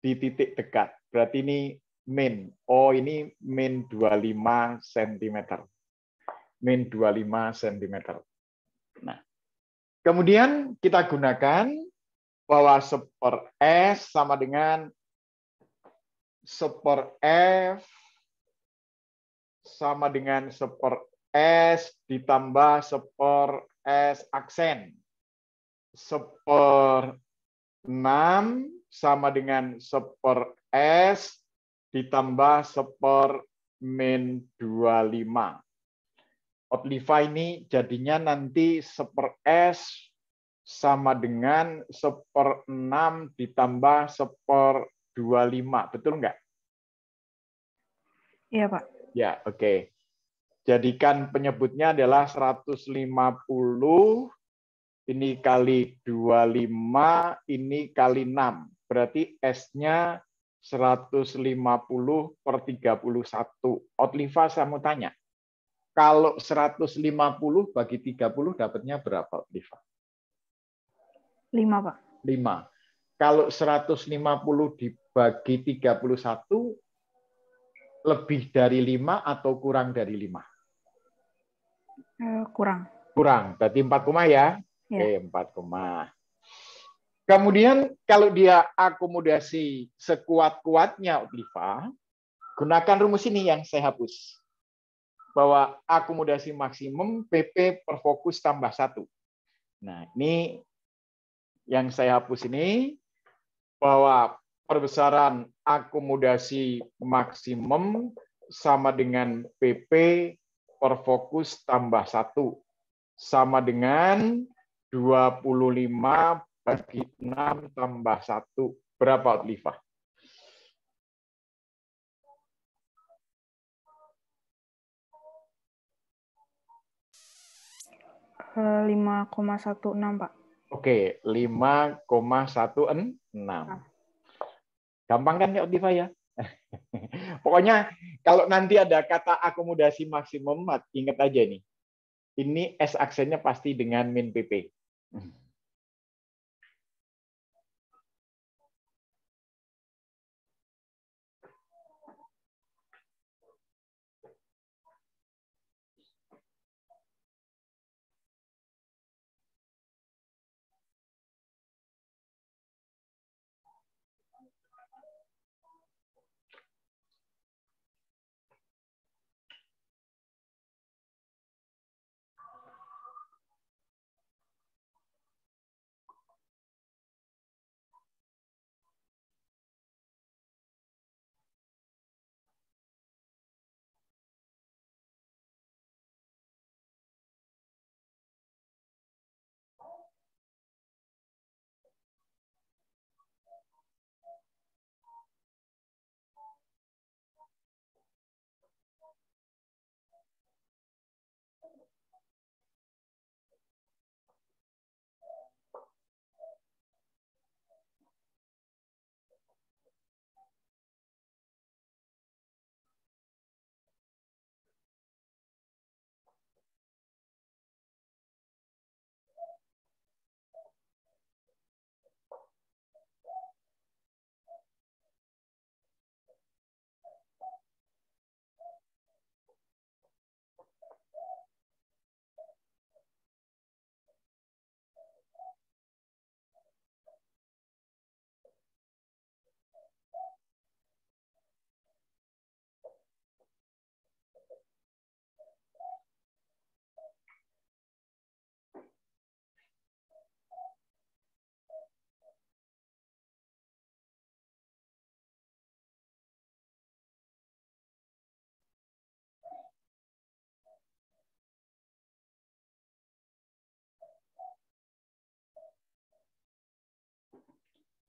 Di titik dekat. Berarti ini min. Oh, ini min 25 cm. Min 25 cm. Nah, kemudian kita gunakan bahwa super S sama dengan super F sama dengan super S ditambah super S aksen. Super 6 sama dengan super S ditambah super min 25. Otliva ini jadinya nanti super S sama dengan super 6 ditambah super 25. Betul nggak? Iya, Pak. Ya, oke. Jadikan penyebutnya adalah 150 ini kali 25, ini kali 6. Berarti S-nya 150 per 31. Otliva, saya mau tanya. Kalau 150 bagi 30 dapatnya berapa, Otliva? 5, Pak. 5. Kalau 150 dibagi 31, lebih dari 5 atau kurang dari 5? Kurang. Kurang. Berarti 4, ya? Ya. Oke, 4. Kemudian kalau dia akomodasi sekuat-kuatnya, Otliva, gunakan rumus ini yang saya hapus. Bahwa akomodasi maksimum PP per fokus tambah 1. Nah, ini yang saya hapus ini, bahwa perbesaran akomodasi maksimum sama dengan PP per fokus tambah 1. Sama dengan 25 bagi 6 tambah 1. Berapa, Otliva? 5,16, Pak. Oke, 5,16. Gampang kan ya, Otliva ya? Pokoknya kalau nanti ada kata akomodasi maksimum, ingat aja nih. Ini S aksennya pasti dengan min PP.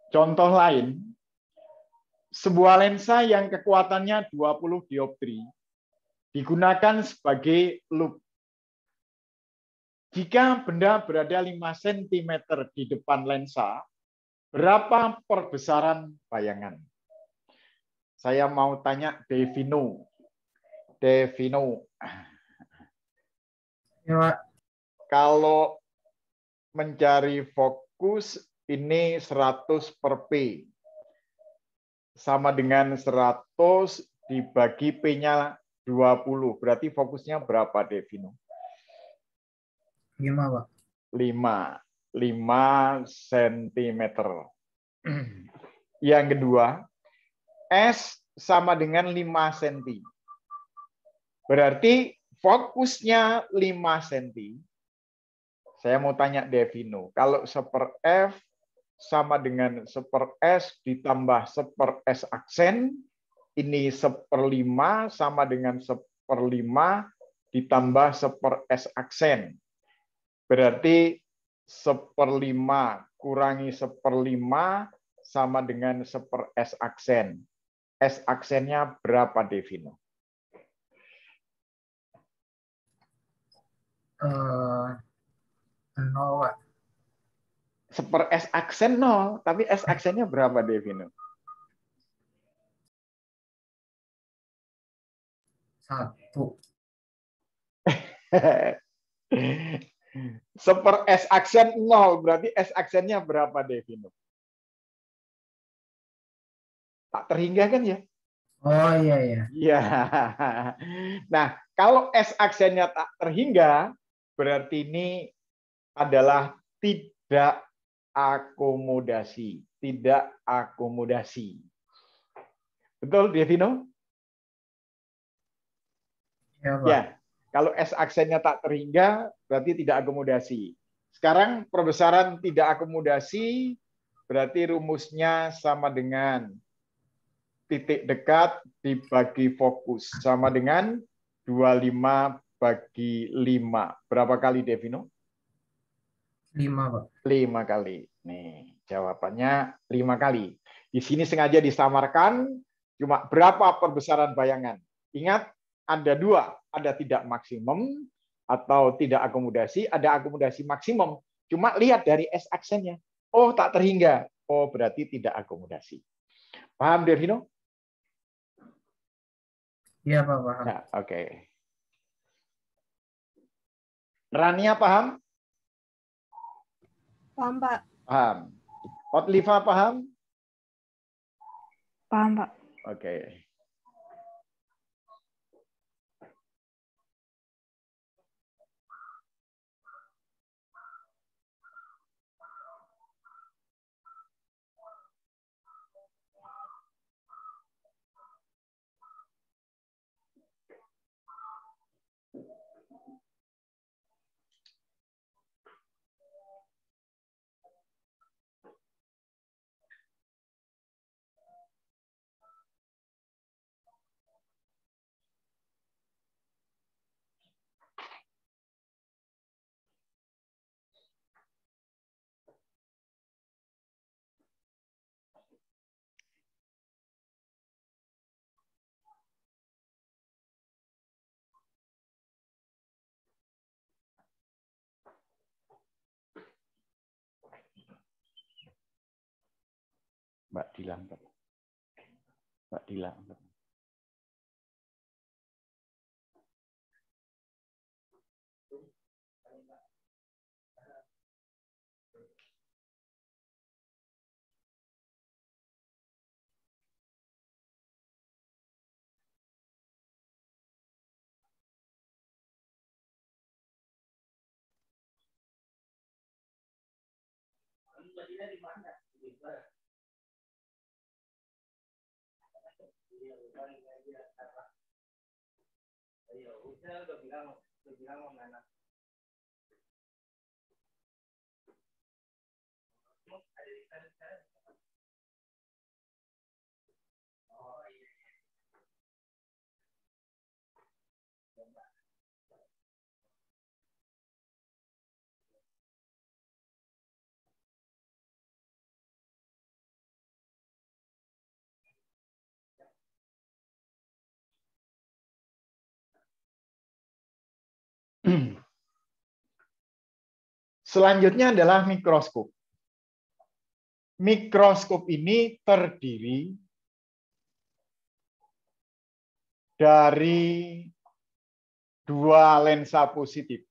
Contoh lain, sebuah lensa yang kekuatannya 20 dioptri digunakan sebagai loop. Jika benda berada 5 cm di depan lensa, berapa perbesaran bayangan? Saya mau tanya Devino. Devino, Ya, Pak. kalau mencari fokus ini 100 per P. Sama dengan 100 dibagi P-nya 20. Berarti fokusnya berapa, Devino? 5, Pak. 5 cm. Yang kedua, S sama dengan 5 cm. Berarti fokusnya 5 cm. Saya mau tanya Devino, kalau 1/F sama dengan 1/S ditambah 1/S aksen, ini 1/5 sama dengan 1/5 ditambah 1/S aksen. Berarti 1/5 kurangi 1/5 sama dengan 1/S aksen. S aksennya berapa, Devino? Eh, 0, Pak. 1/S aksen 0, tapi S aksennya berapa, Devino? 1. 1/S aksen 0, berarti S aksennya berapa, Devino? Tak terhingga kan ya? Oh iya iya. Ya. Nah, kalau S aksennya tak terhingga, berarti ini adalah tidak akomodasi. Tidak akomodasi. Betul, Devino? Ya, Pak. Ya. Kalau S aksennya tak terhingga, berarti tidak akomodasi. Sekarang perbesaran tidak akomodasi, berarti rumusnya sama dengan titik dekat dibagi fokus. Sama dengan 25 bagi 5. Berapa kali, Devino? 5, Pak. 5 kali. Nih, jawabannya 5 kali. Di sini sengaja disamarkan cuma berapa perbesaran bayangan. Ingat, ada dua. Ada tidak maksimum atau tidak akomodasi, ada akomodasi maksimum. Cuma lihat dari S aksennya. Oh, tak terhingga. Oh, berarti tidak akomodasi. Paham, Devino? Iya, Pak, paham. Ya, oke. Rania paham? Paham, Pak. Paham. Otliva paham? Paham, Pak. Oke. Mbak Dilan. Mbak Dilan. Selanjutnya adalah mikroskop. Mikroskop ini terdiri dari dua lensa positif.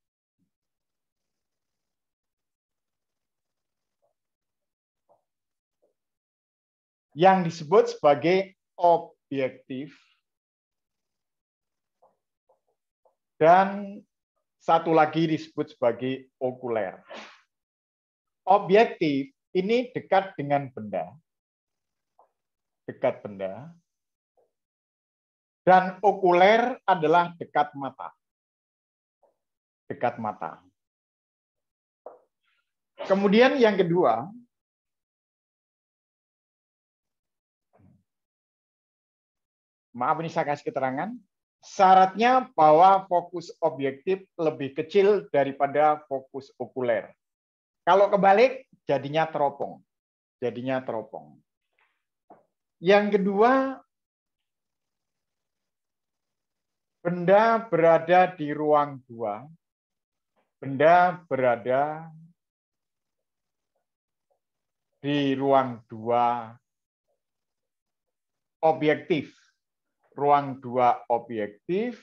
Yang disebut sebagai objektif dan satu lagi disebut sebagai okuler. Objektif ini dekat dengan benda, dekat benda, dan okuler adalah dekat mata, dekat mata. Kemudian yang kedua, maaf ini saya kasih keterangan, syaratnya bahwa fokus objektif lebih kecil daripada fokus okuler. Kalau kebalik, jadinya teropong. Jadinya teropong. Yang kedua, benda berada di ruang 2. Benda berada di ruang 2 objektif. Ruang 2 objektif.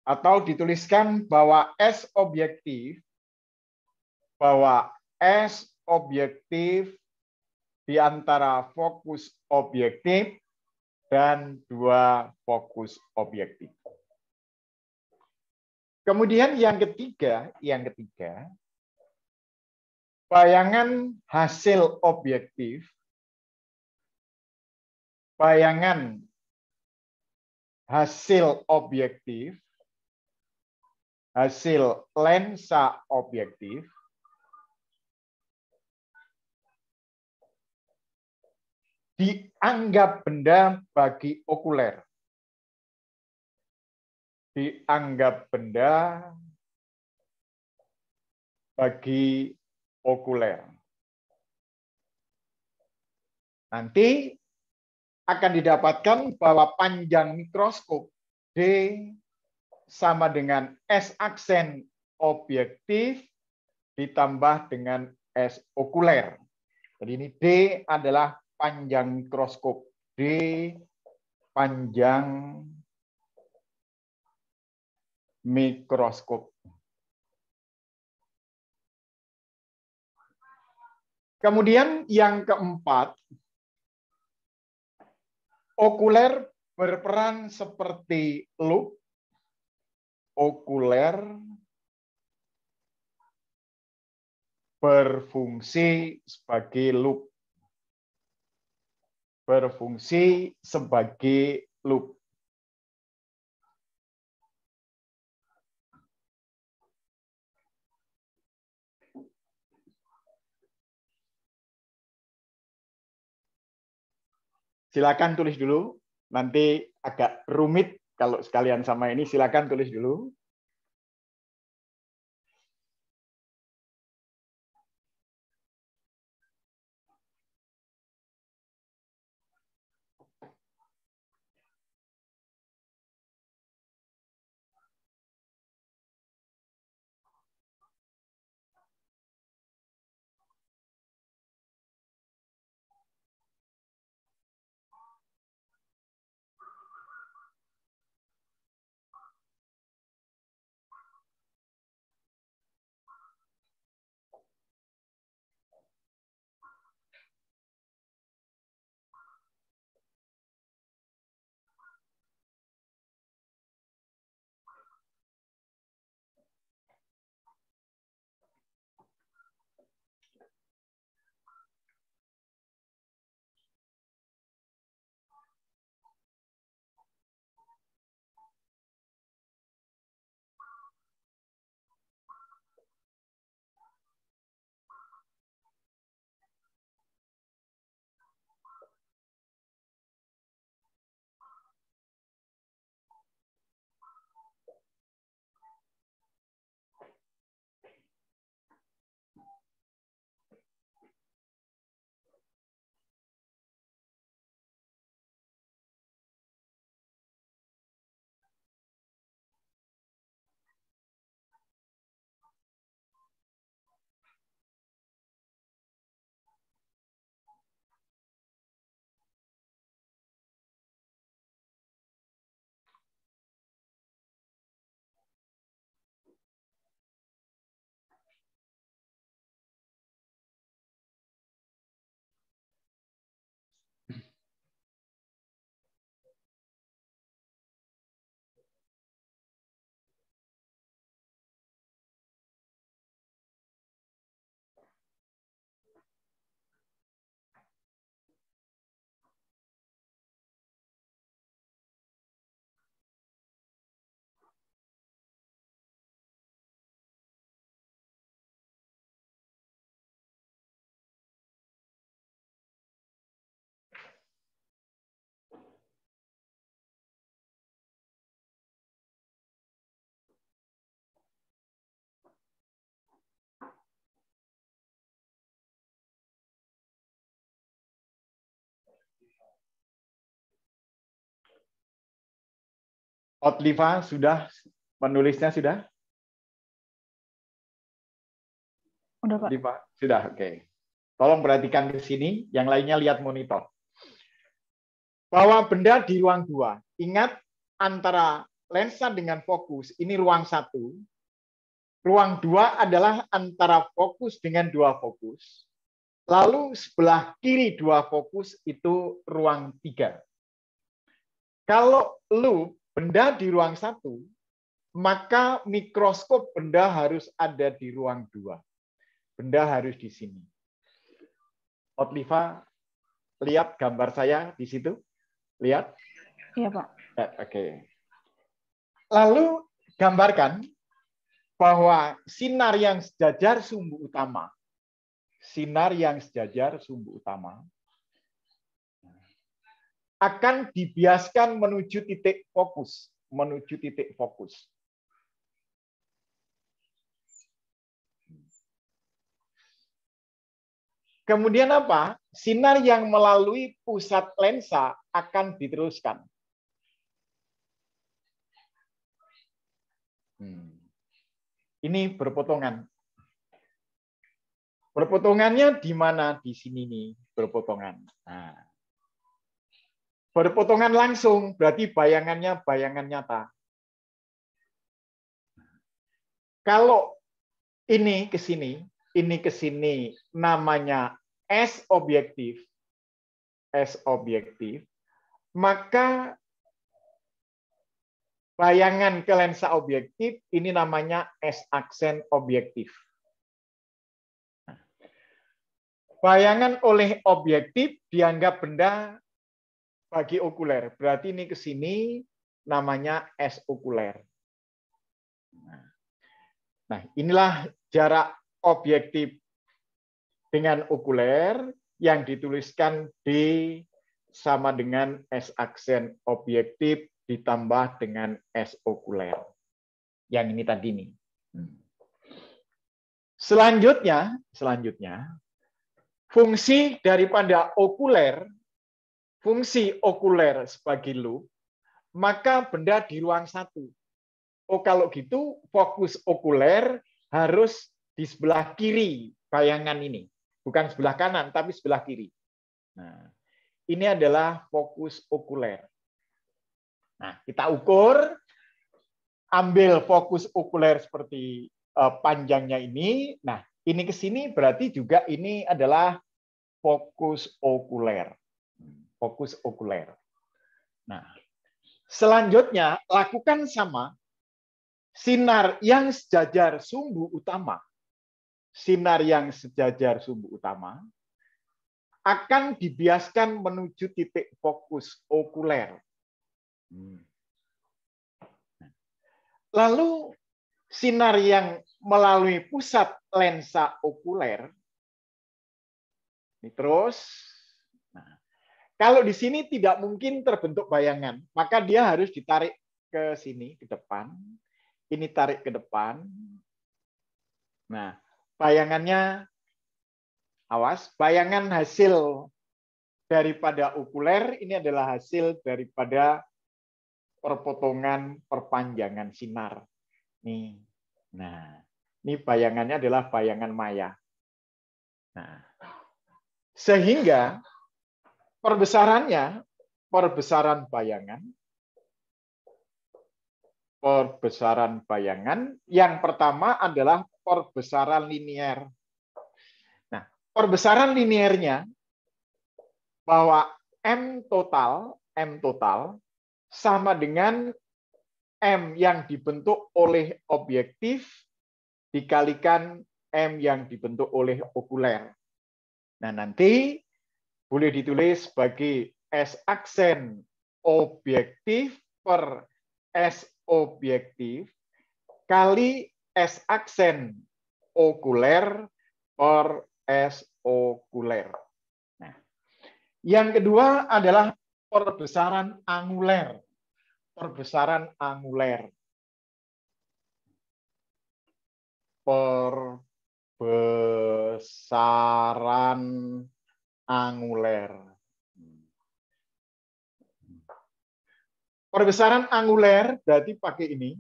Atau dituliskan bahwa S objektif di antara fokus objektif dan dua fokus objektif. Kemudian yang ketiga, bayangan hasil objektif, hasil lensa objektif dianggap benda bagi okuler. Dianggap benda bagi okuler. Nanti akan didapatkan bahwa panjang mikroskop D sama dengan S aksen objektif ditambah dengan S okuler. Jadi ini D adalah panjang mikroskop. D panjang mikroskop. Kemudian yang keempat, okuler berperan seperti loop. Okuler berfungsi sebagai loop. Berfungsi sebagai loop. Silakan tulis dulu. Nanti agak rumit kalau sekalian sama ini. Silakan tulis dulu. Otliva sudah menulisnya sudah? Udah, Pak. Otliva sudah, oke. Tolong perhatikan ke sini, yang lainnya lihat monitor. Bahwa benda di ruang 2, ingat antara lensa dengan fokus, ini ruang 1. Ruang 2 adalah antara fokus dengan 2 fokus. Lalu sebelah kiri 2 fokus itu ruang 3. Kalau loop benda di ruang 1, maka mikroskop benda harus ada di ruang 2. Benda harus di sini. Otliva, lihat gambar saya di situ? Lihat? Iya, Pak. Oke. Lalu gambarkan bahwa sinar yang sejajar sumbu utama, akan dibiaskan menuju titik fokus, Kemudian apa? Sinar yang melalui pusat lensa akan diteruskan. Ini berpotongan. Berpotongannya di mana? Di sini nih, berpotongan. Nah, berpotongan langsung, berarti bayangannya bayangan nyata. Kalau ini ke sini namanya S objektif, maka bayangan ke lensa objektif ini namanya S aksen objektif. Bayangan oleh objektif dianggap benda bagi okuler. Berarti ini ke sini namanya S okuler. Nah, inilah jarak objektif dengan okuler yang dituliskan D sama dengan S aksen objektif ditambah dengan S okuler. Yang ini tadi nih. Selanjutnya, fungsi daripada okuler, fungsi okuler sebagai loop, maka benda di ruang 1. Oh, kalau gitu fokus okuler harus di sebelah kiri bayangan ini. Bukan sebelah kanan, tapi sebelah kiri. Nah, ini adalah fokus okuler. Nah, kita ukur, ambil fokus okuler seperti panjangnya ini. Nah, ini ke sini berarti juga ini adalah fokus okuler. Nah, selanjutnya lakukan sama sinar yang sejajar sumbu utama. Akan dibiaskan menuju titik fokus okuler. Lalu sinar yang melalui pusat lensa okuler ini terus. Nah, kalau di sini tidak mungkin terbentuk bayangan, maka dia harus ditarik ke sini, ke depan. Ini tarik ke depan. Nah, bayangannya, awas, bayangan hasil daripada okuler ini adalah hasil daripada perpotongan perpanjangan sinar. Nih. Nah, ini bayangannya adalah bayangan maya. Nah, sehingga perbesaran bayangan yang pertama adalah perbesaran linear. Nah, perbesaran linearnya bahwa M total sama dengan M yang dibentuk oleh objektif dikalikan M yang dibentuk oleh okuler. Nah, nanti boleh ditulis sebagai S aksen objektif per S objektif kali S aksen okuler per S okuler. Nah, yang kedua adalah perbesaran anguler. Perbesaran anguler. Perbesaran anguler berarti pakai ini.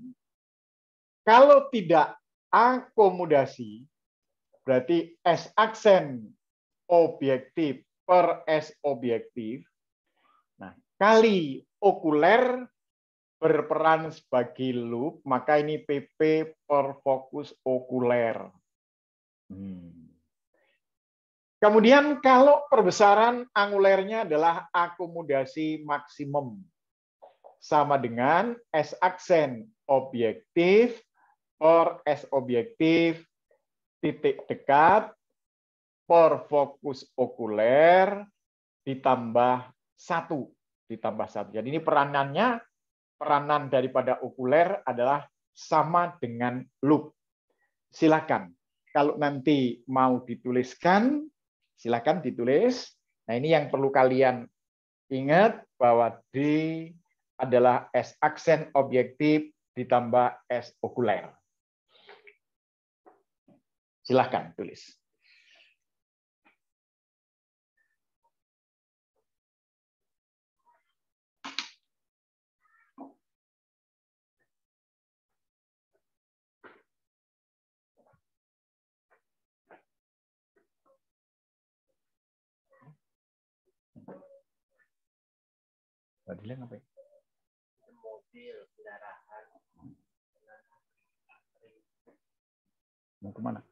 Kalau tidak akomodasi, berarti S aksen objektif per S objektif. Nah, kali okuler berperan sebagai loop, maka ini PP per fokus okuler. Kemudian kalau perbesaran angulernya adalah akomodasi maksimum, sama dengan S aksen objektif per S objektif titik dekat per fokus okuler ditambah 1. Jadi ini peranan daripada okuler adalah sama dengan loop. Silakan. Kalau nanti mau dituliskan, silakan ditulis. Nah, ini yang perlu kalian ingat bahwa D adalah S aksen objektif ditambah S okuler. Silakan tulis. Tadi ngapain? Mobil kendaraan. Mau kemana?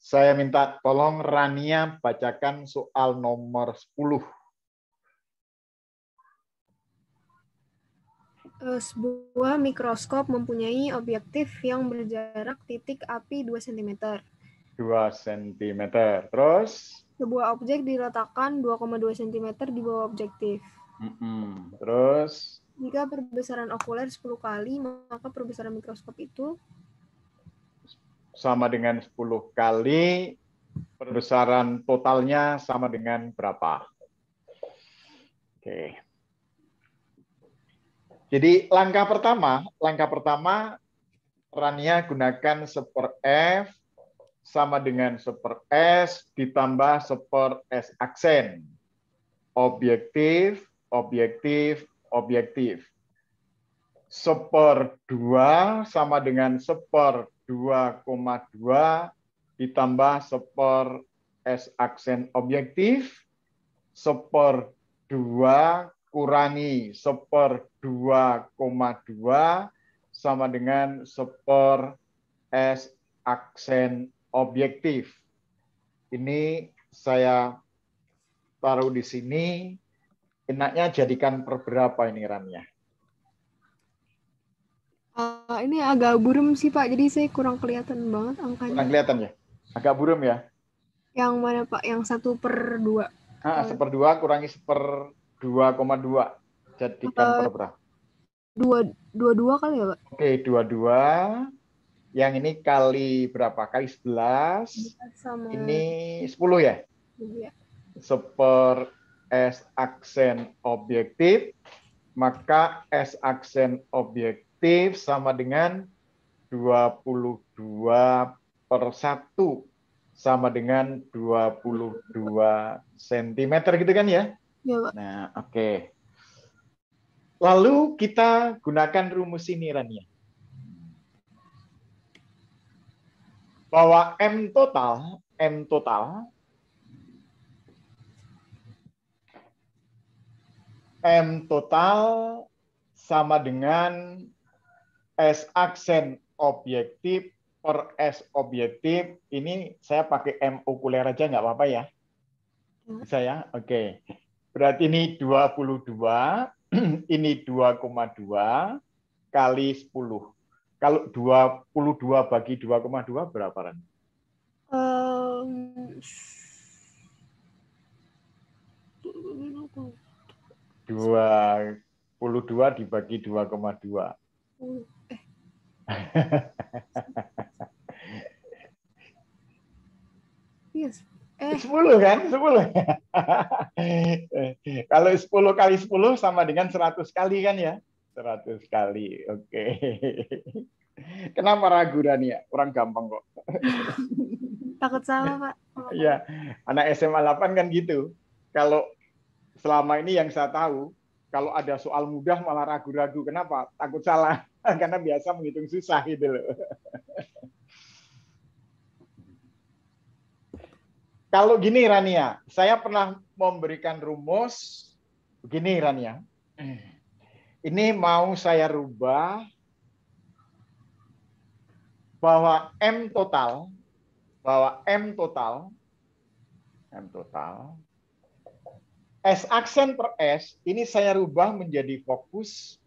Saya minta tolong Rania bacakan soal nomor 10. Sebuah mikroskop mempunyai objektif yang berjarak titik api 2 cm. 2 cm. Terus? Sebuah objek diletakkan 2,2 cm di bawah objektif. Terus? Jika perbesaran okuler 10 kali, maka perbesaran mikroskop itu sama dengan 10 kali, perbesaran totalnya sama dengan berapa? Oke. Jadi langkah pertama perannya gunakan 1/F sama dengan 1/S ditambah 1/S aksen. Objektif, objektif, objektif. 1/2 sama dengan 1/2,2 ditambah 1/S aksen objektif. 1/2 kurangi 1/2,2 sama dengan 1/S aksen objektif. Ini saya taruh di sini. Enaknya jadikan per berapa ini rannya? Ini agak buram sih Pak, jadi saya kurang kelihatan banget angkanya. Kurang kelihatan ya? Agak buram ya? Yang mana Pak? Yang 1/2. 1/2 kurangi 1/2,2. Jadikan per berapa? 22 kali ya Pak? Oke, 22. Yang ini kali berapa? Kali 11. Sama ini 10 ya? Iya. 1/S aksen objektif. Maka S aksen objektif sama dengan 22/1 sama dengan 22 cm gitu kan ya? Iya, Pak. Nah, oke. Lalu kita gunakan rumus ini Rania. Bahwa M total sama dengan S aksen objektif per S objektif. Ini saya pakai M okuler aja nggak apa-apa ya? Bisa ya? Oke. Berarti ini 22, ini 2,2 kali 10. Kalau 22 bagi 2,2 berapa, Ran? 22 dibagi 2,2. Yes. 10 kan? 10. Kalau 10 kali 10 sama dengan 100 kali kan ya? 100 kali. Oke. Kenapa ragu Rania? Orang gampang kok. Takut salah, Pak. Iya, anak SMA 8 kan gitu. Kalau selama ini yang saya tahu, kalau ada soal mudah malah ragu-ragu. Kenapa? Takut salah. Karena biasa menghitung susah gitu loh. Kalau gini Rania, saya pernah memberikan rumus begini Rania. Ini mau saya rubah bahwa M total S aksen per S ini saya rubah menjadi fokus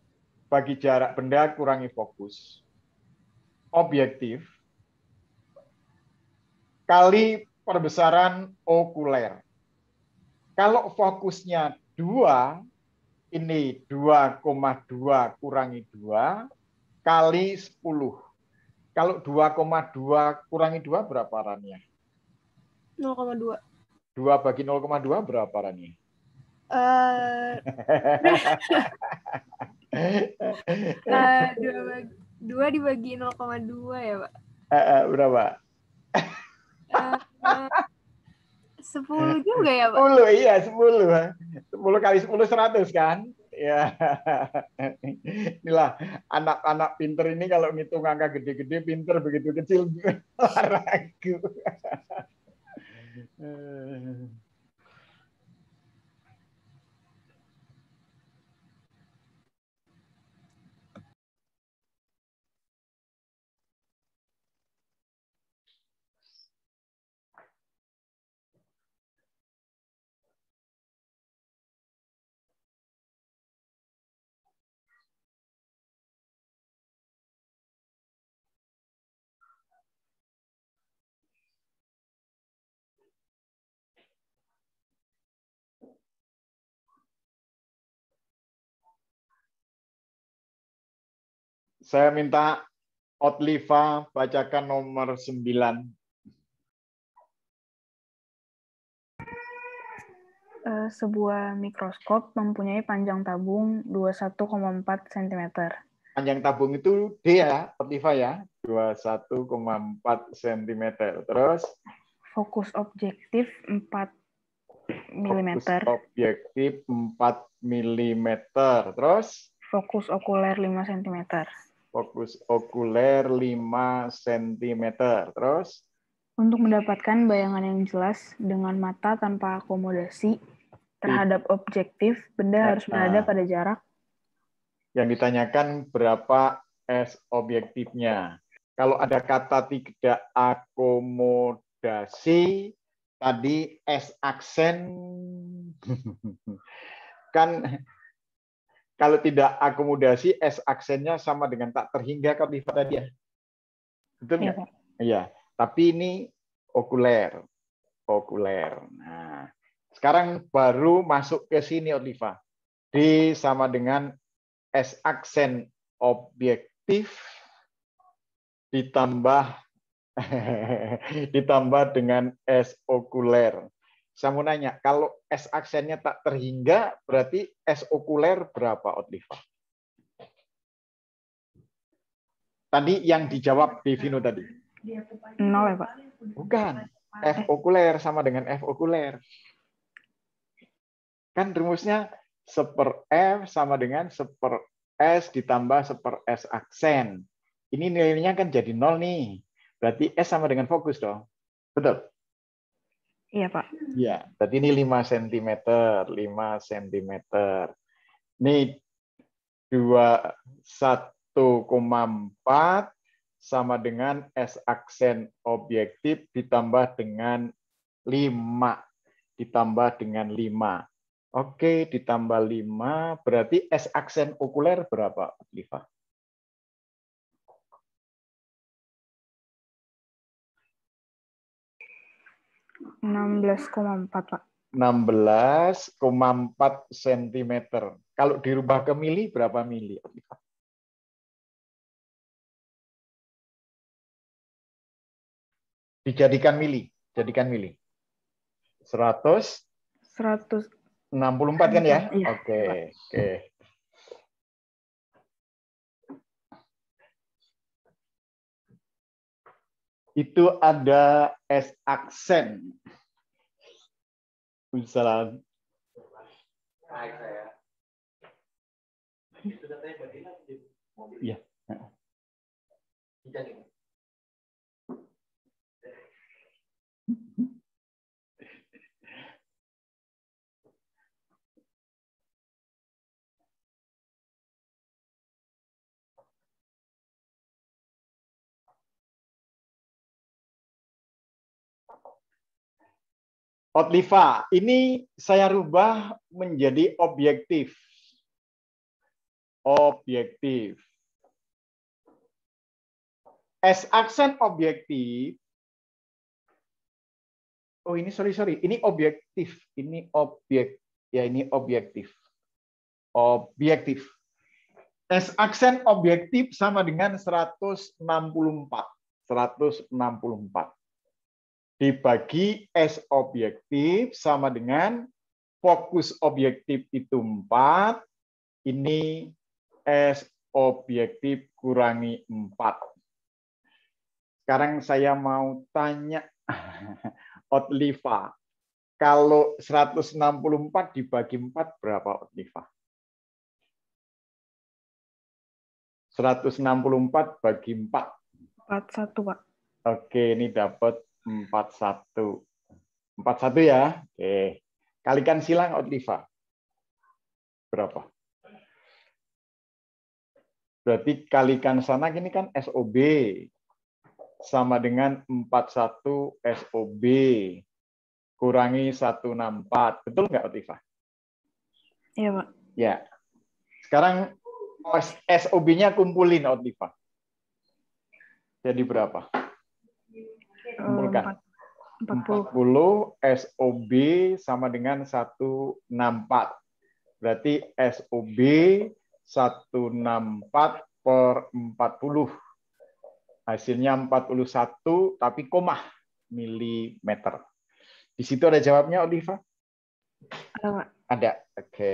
bagi jarak benda kurangi fokus objektif kali perbesaran okuler. Kalau fokusnya 2, ini 2,2 kurangi 2 kali 10. Kalau 2,2 kurangi 2 berapa Rania? 0,2. 2 bagi 0,2 berapa Rania? 2 dibagi 0,2 ya, Pak? Berapa? 10 juga ya, Pak? 10, iya 10. 10 kali 10 100 kan? Ya. Inilah anak-anak pinter ini kalau ngitung angka gede-gede pinter, begitu kecil ragu. Saya minta Otliva bacakan nomor 9. Sebuah mikroskop mempunyai panjang tabung 21,4 cm. Panjang tabung itu D ya, Otliva ya, 21,4 cm. Terus? Fokus objektif 4 mm. Fokus objektif 4 mm. Terus? Fokus okuler 5 cm. Fokus okuler 5 cm. Terus? Untuk mendapatkan bayangan yang jelas dengan mata tanpa akomodasi terhadap objektif, benda harus berada pada jarak. Yang ditanyakan berapa S objektifnya. Kalau ada kata tidak akomodasi, tadi S aksen, kan kalau tidak akomodasi, S aksennya sama dengan tak terhingga kalau di tadi ya. Betul nggak? Iya. Tapi ini okuler. Okuler. Nah, sekarang baru masuk ke sini, Oliva. D sama dengan S aksen objektif ditambah dengan S okuler. Saya mau nanya, kalau S aksennya tak terhingga, berarti S okuler berapa, Otliva? Tadi yang dijawab Devino tadi. 0 ya, Pak? Bukan. F okuler sama dengan F okuler. Kan rumusnya 1/F sama dengan 1/S ditambah 1/S aksen. Ini nilainya kan jadi 0 nih. Berarti S sama dengan fokus dong. Betul? Iya, Pak. Iya, berarti ini 5 cm. 5 cm. Ini 21,4 sama dengan S aksen objektif ditambah dengan 5. Ditambah dengan 5. Oke, ditambah 5, berarti S aksen okuler berapa, Liva? (16,4) Pak. 16,4 cm. Kalau dirubah ke mili, berapa mili, Liva? Dijadikan mili. Jadikan mili. 164 kan ya? Iya, oke. Itu ada S aksen. Misalnya. Iya. Otliva, ini saya rubah menjadi objektif. Objektif. S aksen objektif. Oh, ini sorry. Ini objektif. Ini objek. Ya, ini objektif. Objektif. S aksen objektif sama dengan 164. 164. Dibagi S objektif sama dengan fokus objektif itu 4. Ini S objektif kurangi 4. Sekarang saya mau tanya Otliva. Kalau 164 dibagi 4 berapa, Otliva? 164 bagi 4. 41, Pak. Oke, ini dapat 41. 41 ya. Oke. Kalikan silang, Otliva. Berapa? Berarti kalikan sana gini kan SOB. Sama dengan 41 SOB. Kurangi 164. Betul nggak, Otliva? Iya, Pak. Ya. Sekarang SOB-nya kumpulin, Otliva. Jadi berapa? Kumpulkan. 40 SOB sama dengan 164. Berarti SOB 164 per 40. Hasilnya 41, tapi koma milimeter. Di situ ada jawabnya, Oliva? Ada nggak? Ada. Oke.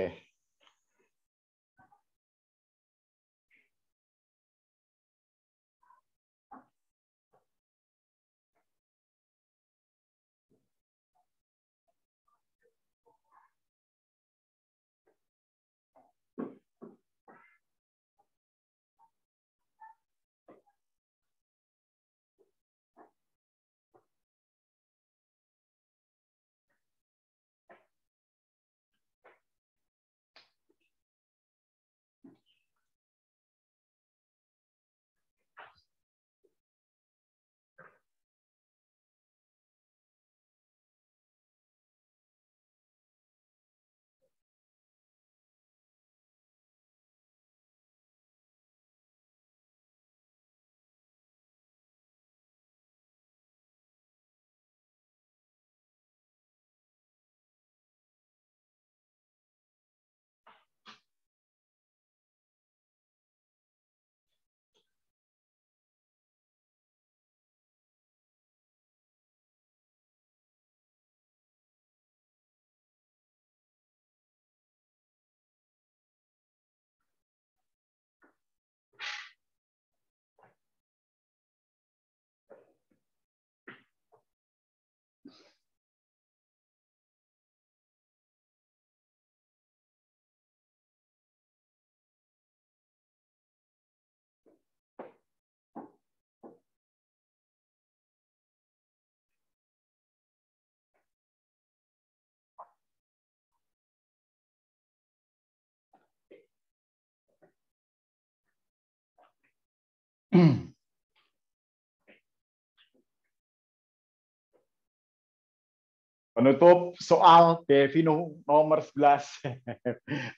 Penutup soal Devino nomor 11.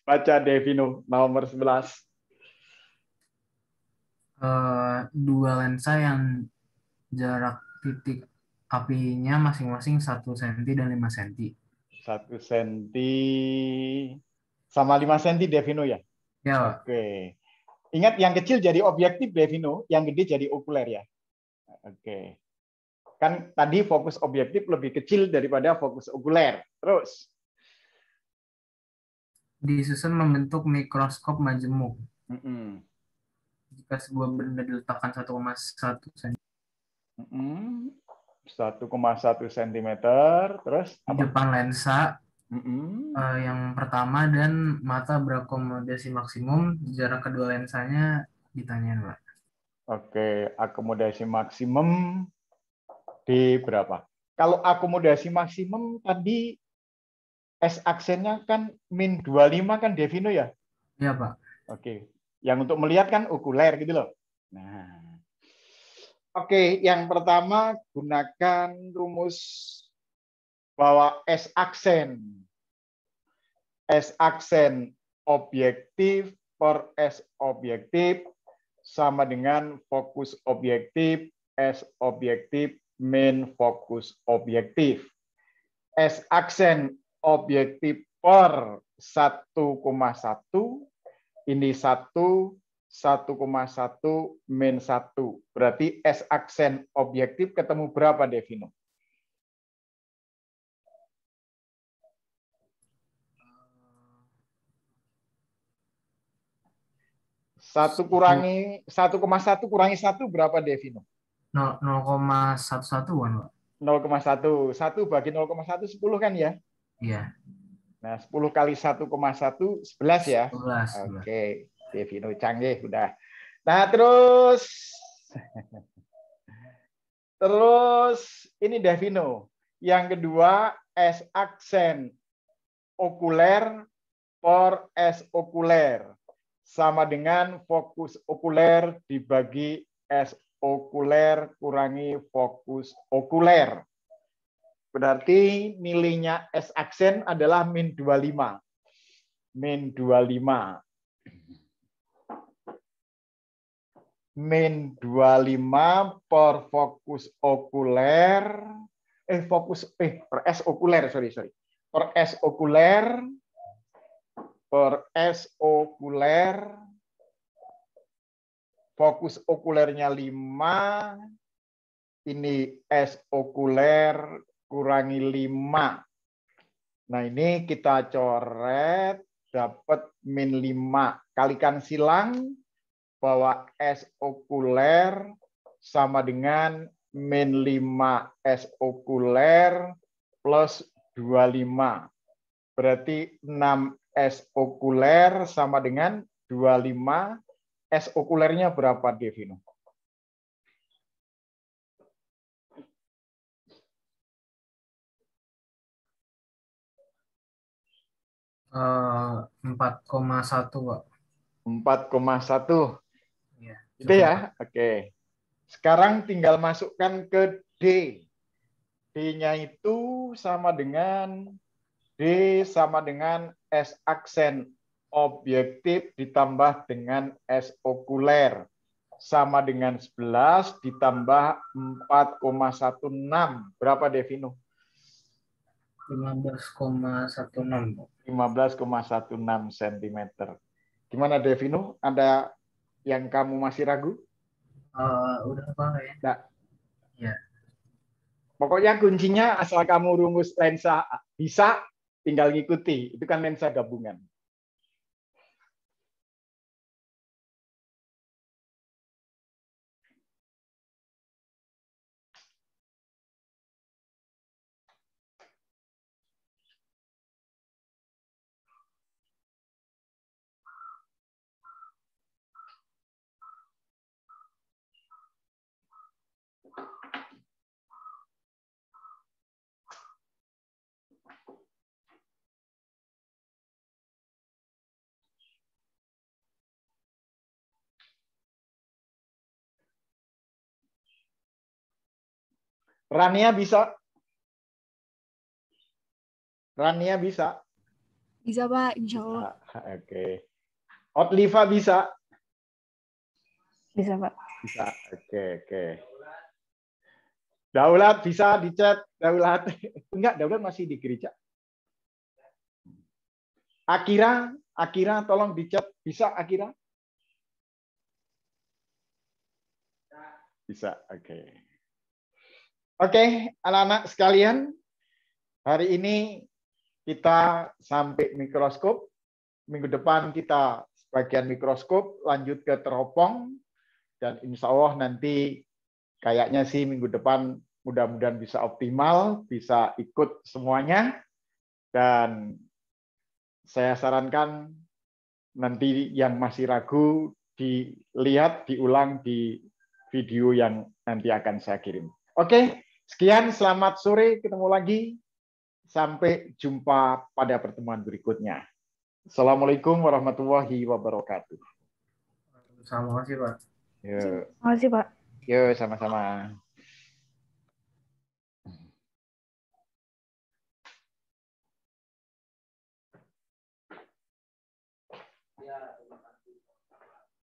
Baca Devino nomor 11. Dua lensa yang jarak titik apinya masing-masing 1 cm dan 5 cm. 1 cm sama 5 cm Devino ya? Ya, Pak. Oke. Ingat yang kecil jadi objektif Devino, yang gede jadi okuler ya. Oke. Kan tadi fokus objektif lebih kecil daripada fokus okuler. Terus. Disusun membentuk mikroskop majemuk. Mm-mm. Jika sebuah benda diletakkan 1,1 cm 1,1 cm, terus di depan lensa Mm-mm. yang pertama dan mata berakomodasi maksimum, jarak kedua lensanya ditanyain, Pak. Oke, akomodasi maksimum di berapa? Kalau akomodasi maksimum tadi S aksennya kan min 25 kan Devino ya? Iya, Pak. Oke. Yang untuk melihat kan okuler gitu loh. Nah. Oke, yang pertama gunakan rumus bahwa S aksen. S aksen objektif per S objektif sama dengan fokus objektif S objektif min fokus objektif. S aksen objektif per 1,1 ini 1 1,1 min 1. Berarti S aksen objektif ketemu berapa Devino? 1,1 kurangi 1 berapa Devino? 0,11 kan, Pak? 0,1. 1 bagi 0,1 10 kan ya? Iya. Nah, 10 kali 1,1 11 ya. 11. Oke, Devino canggih udah. Nah, terus ini Devino. Yang kedua S aksen okuler per S okuler sama dengan fokus okuler dibagi S okuler kurangi fokus okuler. Berarti nilainya S aksen adalah min 25. Min 25. Min 25 per fokus okuler. Per S okuler, sorry. Per S okuler. Per S okuler fokus okulernya 5, ini S okuler kurangi 5. Nah, ini kita coret, dapat min 5. Kalikan silang bahwa S okuler sama dengan min 5 S okuler plus 25. Berarti 6 S okuler sama dengan 25. S okulernya berapa, Devino? 4,1, Pak. 4,1. Ya, Itu ya? Oke. Sekarang tinggal masukkan ke D. D-nya itu sama dengan S aksen objektif ditambah dengan S okuler. Sama dengan 11 ditambah 4,16. Berapa, Devino? 15,16. 15,16 cm. Gimana, Devino? Ada yang kamu masih ragu? Udah Pak ya? Nah, ya. Pokoknya kuncinya asal kamu rumus lensa bisa, tinggal ngikuti. Itu kan lensa gabungan. Rania bisa? Rania bisa? Bisa, Pak, insya Allah. Oke. Otliva bisa? Bisa, Pak. Bisa. Oke. Daulat bisa di chat? Daulat. Enggak, Daulat masih di gereja. Akira tolong di chat. Bisa, Akira? Bisa, oke. Oke, anak-anak sekalian, hari ini kita sampai mikroskop. Minggu depan kita sebagian mikroskop, lanjut ke teropong, dan insya Allah nanti kayaknya sih minggu depan mudah-mudahan bisa optimal, bisa ikut semuanya. Dan saya sarankan nanti yang masih ragu dilihat, diulang di video yang nanti akan saya kirim. Oke, sekian, selamat sore, ketemu lagi. Sampai jumpa pada pertemuan berikutnya. Assalamualaikum warahmatullahi wabarakatuh. Terima kasih, Pak. Yuk. Terima kasih, Pak. Yuk, sama-sama.